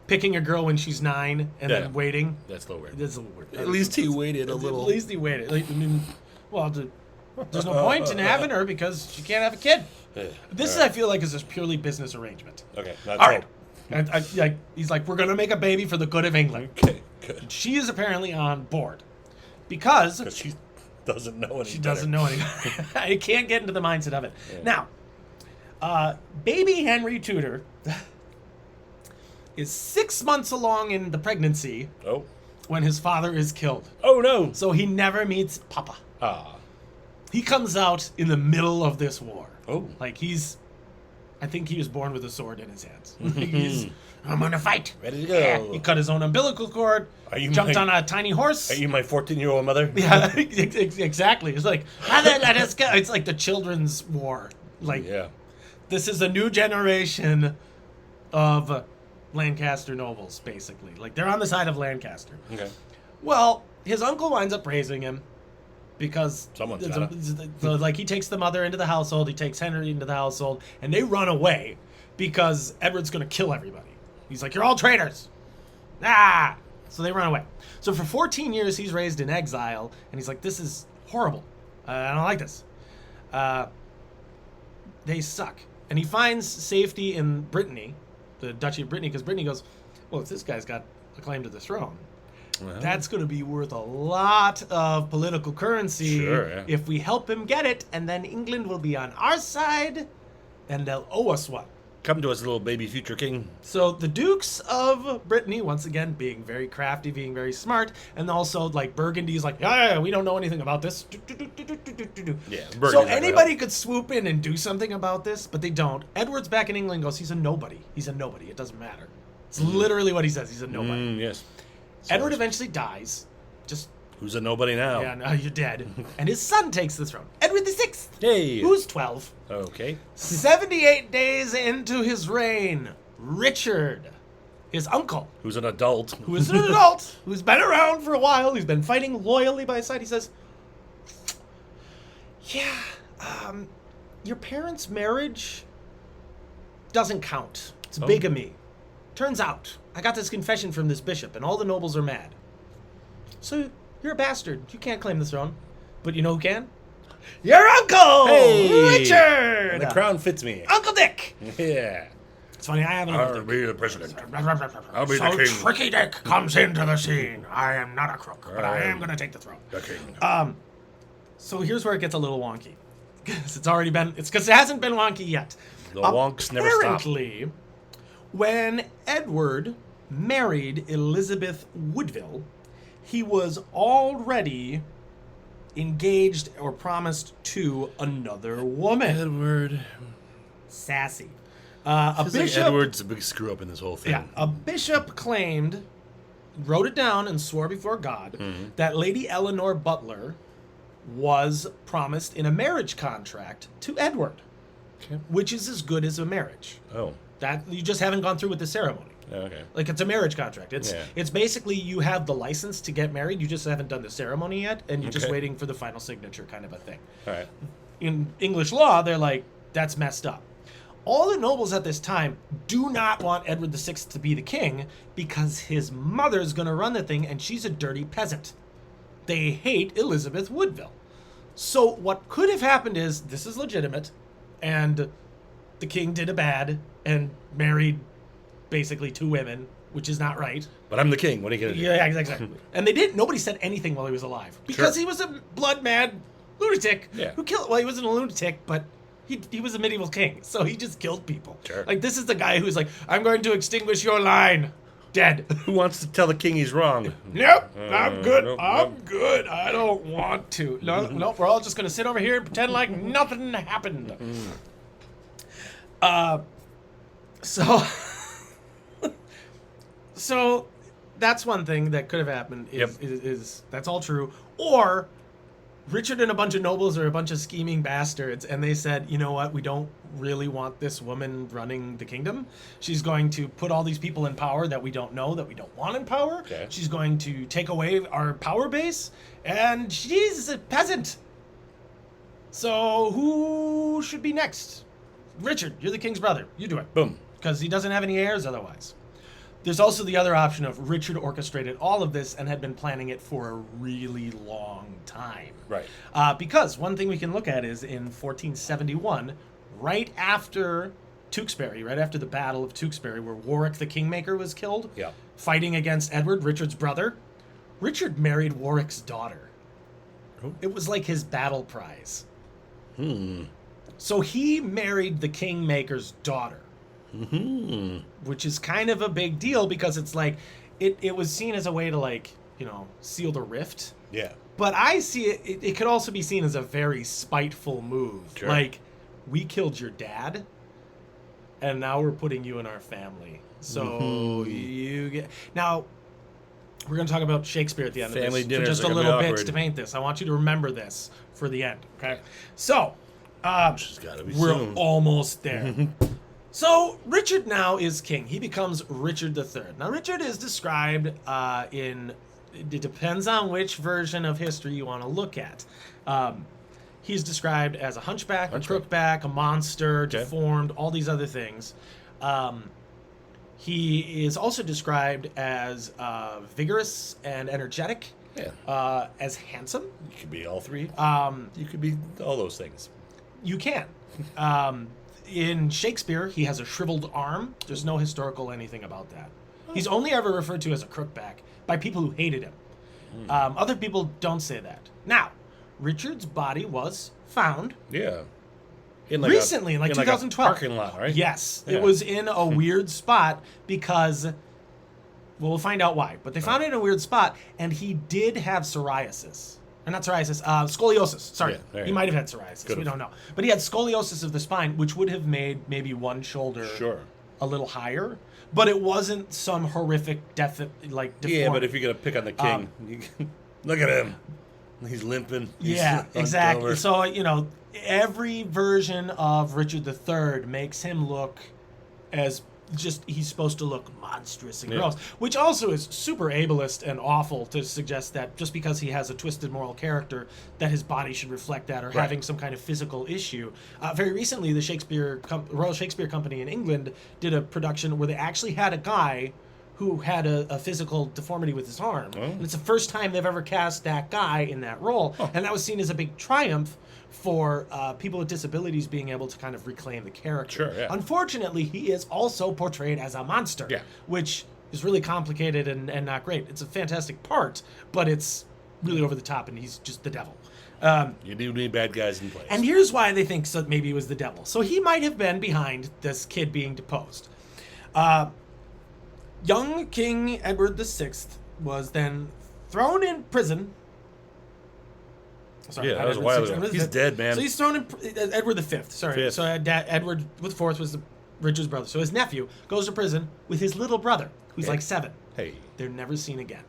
picking a girl when she's 9 and Yeah. then waiting. That's a little weird. That's a little weird. At least he waited a little. At least he waited. Like, I mean, well, there's no point in having her because she can't have a kid. This, I feel like, is a purely business arrangement. Okay. That's All right. And he's like, we're going to make a baby for the good of England. Okay. Good. She is apparently on board because She doesn't know any she better. doesn't know anything. I can't get into the mindset of it. Yeah. Now, baby Henry Tudor is 6 months along in the pregnancy Oh. when his father is killed. Oh no. So he never meets Papa. Ah. He comes out in the middle of this war. Oh. Like I think he was born with a sword in his hands. I'm gonna fight. Ready to go. Yeah. He cut his own umbilical cord. Are you jumped my- on a tiny horse. Are you my 14-year-old mother? Yeah, exactly. It's like, let us go. It's like the children's war. Like, Yeah. this is a new generation of Lancaster nobles, basically. Like, they're on the side of Lancaster. Okay. Well, his uncle winds up raising him because Someone's it's gotta. so, like, he takes the mother into the household, he takes Henry into the household, and they run away because Edward's going to kill everybody. He's like, you're all traitors. Ah! So they run away. So for 14 years, he's raised in exile, and he's like, this is horrible. I don't like this. They suck. And he finds safety in Brittany, the Duchy of Brittany, because Brittany goes, well, if this guy's got a claim to the throne, Well, that's going to be worth a lot of political currency Sure, yeah. if we help him get it, and then England will be on our side, and they'll owe us what? come to us, little baby future king. So the Dukes of Brittany, once again, being very crafty, being very smart, and also, like, Burgundy's like, yeah, we don't know anything about this. Yeah. So Burgundy's not anybody could swoop in and do something about this, but they don't. Edward's back in England goes, he's a nobody. He's a nobody. It doesn't matter. It's literally what he says. He's a gonna help. nobody. Yes. Edward eventually dies. Just, Who's a nobody now? yeah, no, you're dead. And his son takes the throne. Edward the Sixth, Hey. who's 12. Okay. 78 days into his reign, Richard, his uncle, Who's an adult? who is an adult, who's been around for a while, he's been fighting loyally by his side, he says, yeah, your parents' marriage doesn't count. It's Oh. bigamy. Turns out, I got this confession from this bishop, and all the nobles are mad. So, you're a bastard. You can't claim the throne. But you know who can? Your uncle! Hey. Richard! The crown fits me. Uncle Dick! Yeah. It's funny, I have an Uncle I'll Dick. be the president. I'll be So the king. Tricky Dick comes into the scene. I am not a crook, but I am going to take the throne. The king. So here's where it gets a little wonky. It's because it hasn't been wonky yet. The wonks never stop. Apparently, when Edward married Elizabeth Woodville, he was already engaged or promised to another woman. Edward. Sassy. A A bishop. Edward's a big screw up in this whole thing. Yeah, a bishop wrote it down and swore before God that Lady Eleanor Butler was promised in a marriage contract to Edward, Okay. which is as good as a marriage. Oh. That you just haven't gone through with the ceremony. Okay. Like, it's a marriage contract. It's basically you have the license to get married, you just haven't done the ceremony yet, and you're just Okay. waiting for the final signature kind of a thing. All right. In English law, they're like, that's messed up. All the nobles at this time do not want Edward VI to be the king because his mother's going to run the thing and she's a dirty peasant. They hate Elizabeth Woodville. So what could have happened is, this is legitimate, and the king did a bad and married basically 2 women, which is not right. But I'm the king. What are you going to do? Yeah, exactly. And nobody said anything while he was alive. Because he was a blood-mad lunatic who killed, well, he wasn't a lunatic, but he was a medieval king, so he just killed people. Sure. Like, this is the guy who's like, I'm going to extinguish your line. Dead. Who wants to tell the king he's wrong? Nope, I'm good. Nope, I'm good. I don't want to. No, we're all just going to sit over here and pretend like nothing happened. So, so that's one thing that could have happened. Is that's all true? Or Richard and a bunch of nobles are a bunch of scheming bastards, and they said, you know what, we don't really want this woman running the kingdom. She's going to put all these people in power that we don't know, that we don't want in power. Okay. She's going to take away our power base, and she's a peasant. So who should be next? Richard, you're the king's brother. You do it. Boom. Because he doesn't have any heirs otherwise. There's also the other option of Richard orchestrated all of this and had been planning it for a really long time. Right. Because one thing we can look at is in 1471, right after Tewkesbury, right after the Battle of Tewkesbury, where Warwick the Kingmaker was killed, fighting against Edward, Richard's brother, Richard married Warwick's daughter. Oh. It was like his battle prize. So he married the Kingmaker's daughter. Which is kind of a big deal because it's like it was seen as a way to, like, you know, seal the rift. Yeah. But I see it could also be seen as a very spiteful move. Sure. Like, we killed your dad and now we're putting you in our family. So you get now we're going to talk about Shakespeare at the end Family of this for dinners just are a gonna be little bit awkward. to paint this. I want you to remember this for the end, okay? So, Which has got to be we're soon. almost there. So, Richard now is king. He becomes Richard III. Now, Richard is described it depends on which version of history you want to look at. He's described as a hunchback, a crookback, a monster, deformed, all these other things. He is also described as vigorous and energetic, as handsome. You could be all three. You could be all those things. You can. In Shakespeare, he has a shriveled arm. There's no historical anything about that. He's only ever referred to as a crookback by people who hated him. Other people don't say that. Now, Richard's body was found recently, in 2012. Like a parking lot, right? Yes. Yeah. It was in a weird spot because, well, we'll find out why. But they found it in a weird spot, and he did have psoriasis. Or not psoriasis, scoliosis. Sorry. Yeah, he might have had psoriasis. We don't know. But he had scoliosis of the spine, which would have made maybe one shoulder a little higher. But it wasn't some horrific deformity. Yeah, but if you're going to pick on the king, you can, look at him. He's limping. He's exactly. over. So, you know, every version of Richard III makes him look as just, he's supposed to look monstrous and gross, which also is super ableist and awful to suggest that just because he has a twisted moral character that his body should reflect that, or having some kind of physical issue. Very recently, the Royal Shakespeare Company in England did a production where they actually had a guy who had a physical deformity with his arm. And it's the first time they've ever cast that guy in that role. And that was seen as a big triumph for people with disabilities being able to kind of reclaim the character. Unfortunately, he is also portrayed as a monster, which is really complicated and not great. It's a fantastic part, but it's really over the top, and he's just the devil. You do need bad guys in place. And here's why they think so maybe he was the devil. So he might have been behind this kid being deposed. Young King Edward VI was then thrown in prison. Sorry, that was a while ago. He's dead, man. So he's thrown in Edward V. Sorry. So Edward IV was Richard's brother. So his nephew goes to prison with his little brother, who's like 7. Hey. They're never seen again.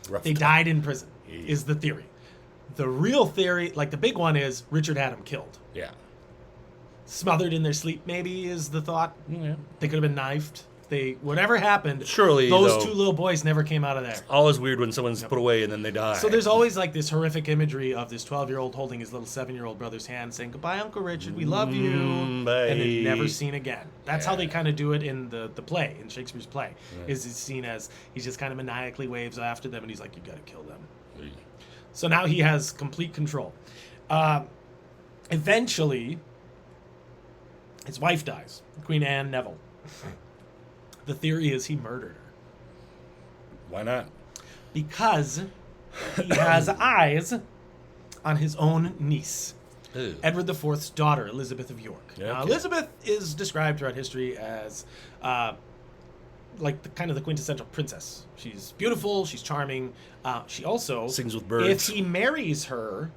Rough they died in prison, is the theory. The real theory, like the big one, is Richard had him killed. Yeah. Smothered in their sleep, maybe, is the thought. Yeah. They could have been knifed. Whatever happened, Surely, those though, two little boys never came out of there. always weird when someone's put away and then they die. So there's always like this horrific imagery of this 12-year-old holding his little 7-year-old brother's hand, saying, "Goodbye, Uncle Richard, we love you," bye. and then never seen again. That's how Yeah. they kind of do it in the play, in Shakespeare's play. Is it's seen as he just kind of maniacally waves after them, and he's like, "You got to kill them." So now he has complete control. Eventually, his wife dies, Queen Anne Neville. The theory is he murdered her Why not? because he has eyes on his own niece, Ew. Edward IV's daughter, Elizabeth of York. Yeah, Now, okay. Elizabeth is described throughout history as like the kind of the quintessential princess. She's beautiful, she's charming. She also Sings with birds. If he marries her,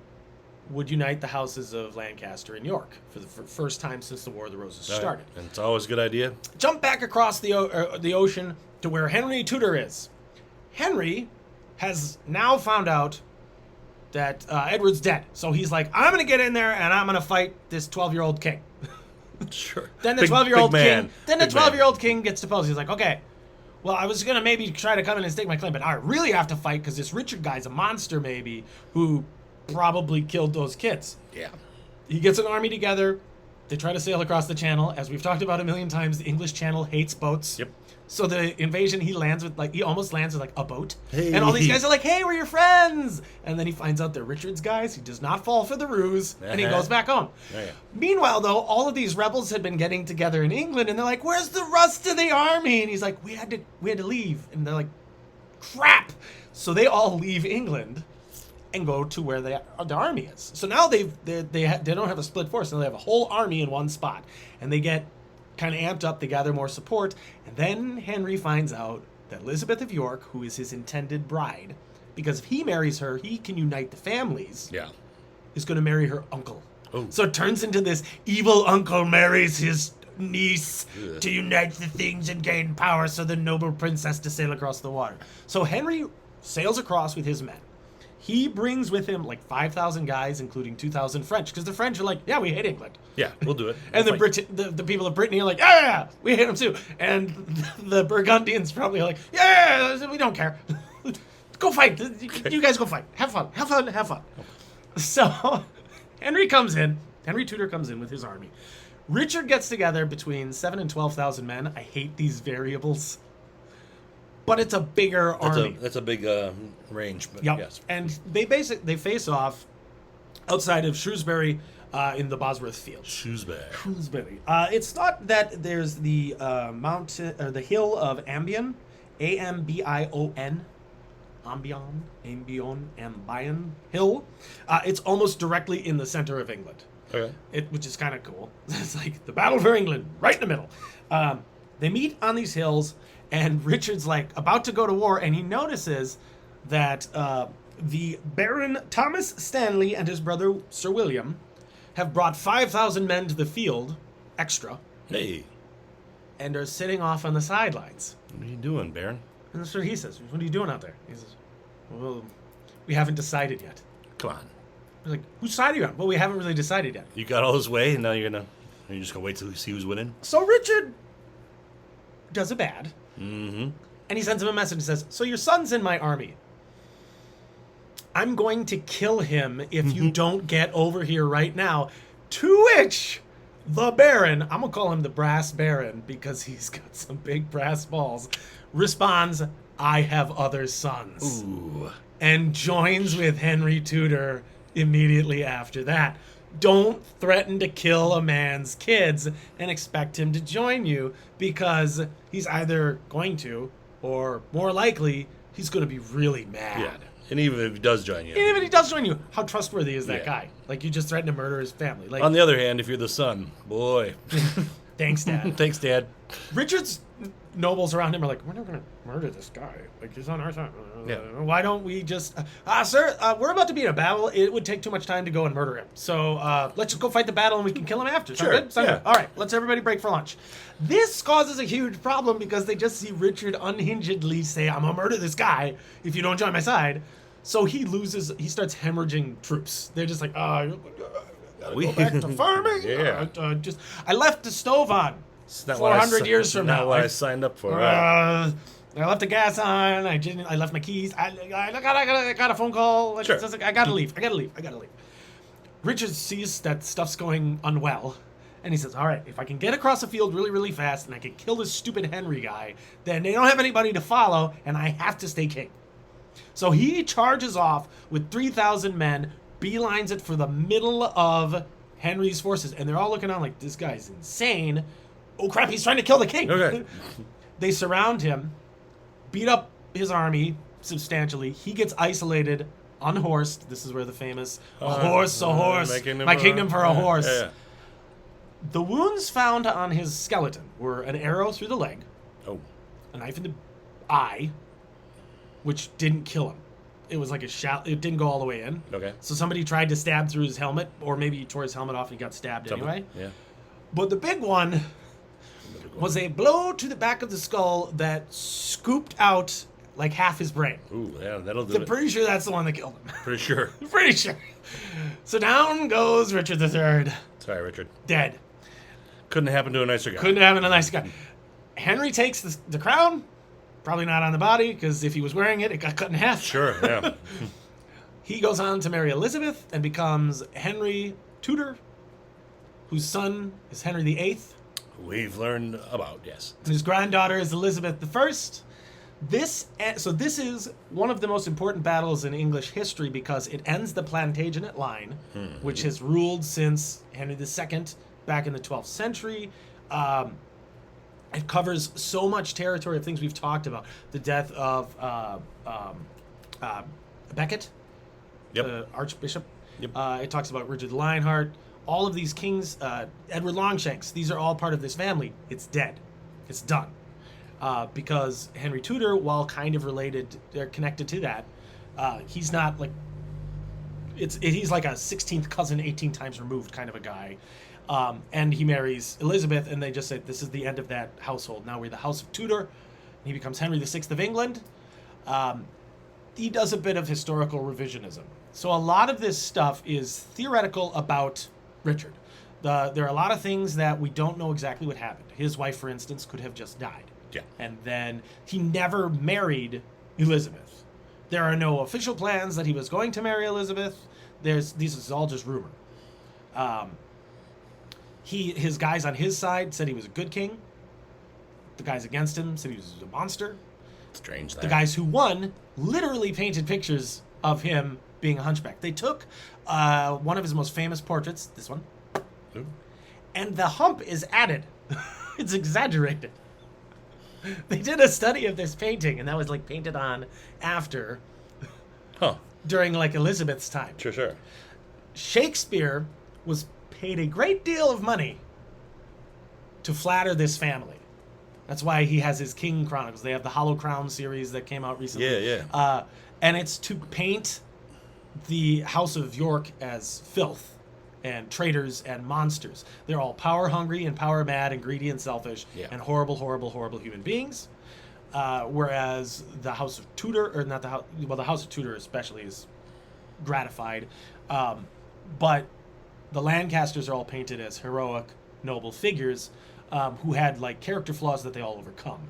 would unite the houses of Lancaster and York for the first time since the War of the Roses started. And it's always a good idea. Jump back across the ocean to where Henry Tudor is. Henry has now found out that Edward's dead. So he's like, I'm going to get in there and I'm going to fight this 12-year-old king. Sure. Then the Big 12-year-old man. king. Then the Big man. 12-year-old king gets deposed. He's like, okay, well, I was gonna maybe try to come in and stake my claim, but I really have to fight because this Richard guy's a monster, maybe, who probably killed those kids. Yeah. He gets an army together. They try to sail across the channel. As we've talked about a million times, the English Channel hates boats. Yep. So the invasion, he almost lands with like a boat. Hey. And all these guys are like, hey, we're your friends. And then he finds out they're Richard's guys. He does not fall for the ruse. And he Uh-huh. goes back home. Oh, yeah. Meanwhile, though, all of these rebels had been getting together in England. And they're like, where's the rest of the army? And he's like, we had to leave. And they're like, crap. So they all leave England and go to where the army is. So now they don't have a split force. Now they have a whole army in one spot. And they get kind of amped up, they gather more support, and then Henry finds out that Elizabeth of York, who is his intended bride, because if he marries her, he can unite the families, Yeah. is going to marry her uncle. Oh. So it turns into this evil uncle marries his niece Ugh. to unite the things and gain power so the noble prince has to sail across the water. So Henry sails across with his men. He brings with him like 5,000 guys, including 2,000 French, because the French are like, yeah, we hate England. Yeah, we'll do it. And We'll fight. the people of Brittany are like, yeah, we hate them too. And the Burgundians probably are like, yeah, we don't care. Go fight. You guys go fight. Have fun. Have fun. Have fun. So Henry Tudor comes in with his army. Richard gets together between 7,000 and 12,000 men. I hate these variables. But it's a bigger army. That's a big range. But Yep. yes. And they face off outside of Shrewsbury in the Bosworth field. Shrewsbury. Shrewsbury. It's not that there's the mountain or the hill of Ambion, Ambion, Ambion Hill. It's almost directly in the center of England. Okay. Which is kind of cool. It's like the battle for England, right in the middle. They meet on these hills, and Richard's like about to go to war, and he notices that the Baron Thomas Stanley and his brother Sir William have brought 5,000 men to the field, extra, Hey, and are sitting off on the sidelines. what are you doing, Baron? And that's what he says. What are you doing out there? He says, well, we haven't decided yet. Come on. We're like, whose side are you on? Well, we haven't really decided yet. You got all this way, and now you're just gonna wait till you see who's winning. So Richard does a bad. Mm-hmm. And he sends him a message and says, so your son's in my army. I'm going to kill him if you don't get over here right now. To which the Baron, I'm going to call him the Brass Baron because he's got some big brass balls, responds, I have other sons. Ooh. And joins with Henry Tudor immediately after that. Don't threaten to kill a man's kids and expect him to join you, because he's either going to, or more likely, he's going to be really mad. Yeah. And even if he does join you. Even if he does join you, how trustworthy is that Yeah. guy? Like, you just threatened to murder his family. Like, On the other hand, if you're the son, boy. thanks, Dad. Thanks, Dad. Richard's nobles around him are like, we're not going to murder this guy. Like, he's on our side. Yeah. Why don't we just... sir, we're about to be in a battle. It would take too much time to go and murder him. So let's go fight the battle and we can kill him after. Sound Sure, good? Sound yeah. good? All right, let's everybody break for lunch. This causes a huge problem because they just see Richard unhingedly say, I'm going to murder this guy if you don't join my side. So he starts hemorrhaging troops. They're just like, gotta go back to farming. Yeah. I left the stove on. It's not 400 years from not now. what I signed up for. I left the gas on. I left my keys. I got a phone call. Sure. I gotta leave. I gotta leave. Richard sees that stuff's going unwell, and he says, "All right, if I can get across the field really, really fast, and I can kill this stupid Henry guy, then they don't have anybody to follow, and I have to stay king." So he charges off with 3,000 men, beelines it for the middle of Henry's forces, and they're all looking on like, this guy's insane. Oh crap, he's trying to kill the king. Okay. They surround him, beat up his army substantially. He gets isolated, unhorsed. This is where the famous a horse, my kingdom for a horse. Yeah. The wounds found on his skeleton were an arrow through the leg, Oh. a knife in the eye, which didn't kill him. It was like it didn't go all the way in. Okay. So somebody tried to stab through his helmet, or maybe he tore his helmet off and he got stabbed anyway. Yeah. But the big one was a blow to the back of the skull that scooped out like half his brain. Ooh, yeah, that'll do I'm it. pretty sure that's the one that killed him. Pretty sure. Pretty sure. So down goes Richard III, Sorry, Richard. dead. Couldn't happen to a nicer guy. Couldn't have been a nice guy. Henry takes the crown, probably not on the body, because if he was wearing it, it got cut in half. Sure, yeah. He goes on to marry Elizabeth and becomes Henry Tudor, whose son is Henry VIII. We've learned about, yes. And his granddaughter is Elizabeth I. This is one of the most important battles in English history because it ends the Plantagenet line, which has ruled since Henry II back in the 12th century. It covers so much territory of things we've talked about. The death of Becket, Yep. the Archbishop. Yep. It talks about Richard the Lionheart. All of these kings, Edward Longshanks, these are all part of this family. It's dead. It's done. Because Henry Tudor, while kind of related, they're connected to that. He's not like he's like a 16th cousin, 18 times removed kind of a guy. And he marries Elizabeth, and they just say this is the end of that household. Now we're the House of Tudor. And he becomes Henry VI of England. He does a bit of historical revisionism. So a lot of this stuff is theoretical about Richard. There are a lot of things that we don't know exactly what happened. His wife, for instance, could have just died. Yeah. And then he never married Elizabeth. There are no official plans that he was going to marry Elizabeth. This is all just rumor. His guys on his side said he was a good king. The guys against him said he was a monster. Strange that. The guys who won literally painted pictures of him being a hunchback. They took one of his most famous portraits, this one, Ooh. and the hump is added. It's exaggerated. They did a study of this painting, and that was like painted on after, during like Elizabeth's time. Sure. Shakespeare was paid a great deal of money to flatter this family. That's why he has his King Chronicles. They have the Hollow Crown series that came out recently. Yeah. And it's to paint the House of York as filth and traitors and monsters. They're all power hungry and power mad and greedy and selfish and horrible, horrible, horrible human beings. Whereas the House of Tudor, or not the House, well, the House of Tudor especially is gratified. But the Lancasters are all painted as heroic, noble figures who had like character flaws that they all overcome.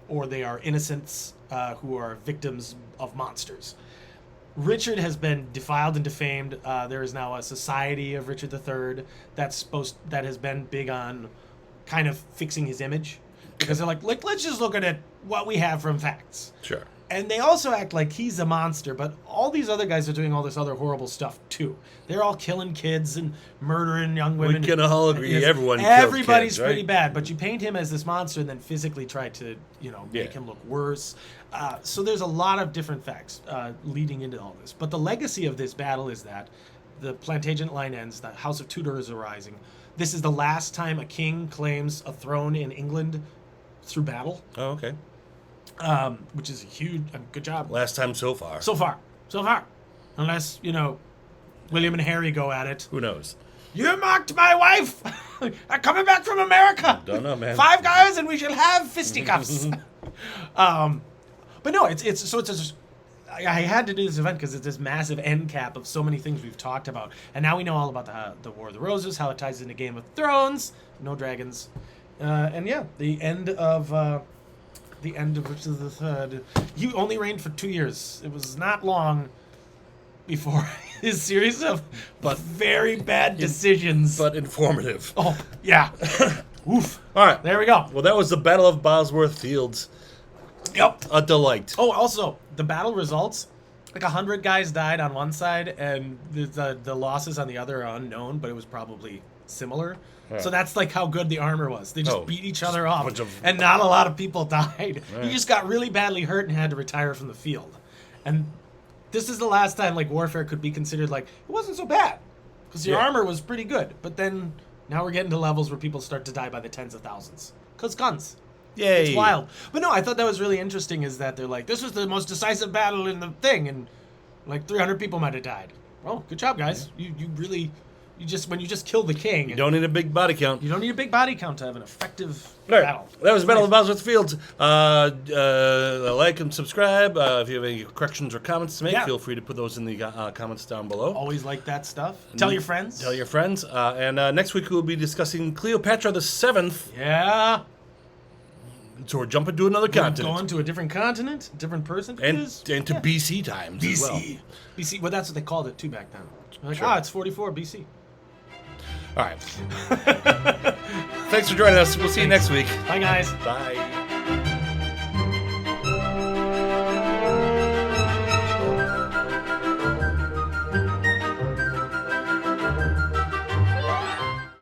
Or they are innocents who are victims of monsters. Richard has been defiled and defamed. There is now a Society of Richard III that has been big on kind of fixing his image, because they're like let's just look at it, what we have from facts. Sure. And they also act like he's a monster, but all these other guys are doing all this other horrible stuff too. They're all killing kids and murdering young women. We can all agree everybody's everybody's right? pretty bad, but you paint him as this monster and then physically try to, make him look worse. So there's a lot of different facts leading into all this. But the legacy of this battle is that the Plantagenet line ends, the House of Tudor is arising. This is the last time a king claims a throne in England through battle. Oh, okay. Which is a huge, good job. Last time so far. So far. Unless, William and Harry go at it. Who knows? You mocked my wife! I'm coming back from America! Don't know, man. 5 guys and we shall have fisticuffs. But no, I had to do this event because it's this massive end cap of so many things we've talked about. And now we know all about the War of the Roses, how it ties into Game of Thrones. No dragons. And yeah, the end of Richard III. He only reigned for 2 years. It was not long before his series of very bad decisions. But informative. Oh yeah, oof. All right. There we go. Well, that was the Battle of Bosworth Fields. Yep. A delight. Oh, also the battle results. Like 100 guys died on one side, and the losses on the other are unknown, but it was probably similar. Yeah. So that's like how good the armor was. They just beat each other up, bunch of- and not a lot of people died. Right. You just got really badly hurt and had to retire from the field. And this is the last time like warfare could be considered like it wasn't so bad because your Yeah. armor was pretty good. But then now we're getting to levels where people start to die by the tens of thousands because guns. Yay. It's wild. But no, I thought that was really interesting is that they're like, this was the most decisive battle in the thing, and like 300 people might have died. Well, good job, guys. You really, when you just kill the king, You don't need a big body count. you don't need a big body count to have an effective All right. battle. That was Battle of Nice. Bosworth Fields. Like and subscribe. If you have any corrections or comments to make, Yeah. feel free to put those in the comments down below. Always like that stuff. Tell your friends. Tell your friends. And next week we'll be discussing Cleopatra the 7th. Yeah. So we're jumping to another We're continent. going to a different continent, different person. And because- to yeah. BC times as well. BC. BC. Well, that's what they called it too back then. They're like, Sure. it's 44 BC. All right. Thanks for joining us. We'll see you next week. Bye, guys. Bye.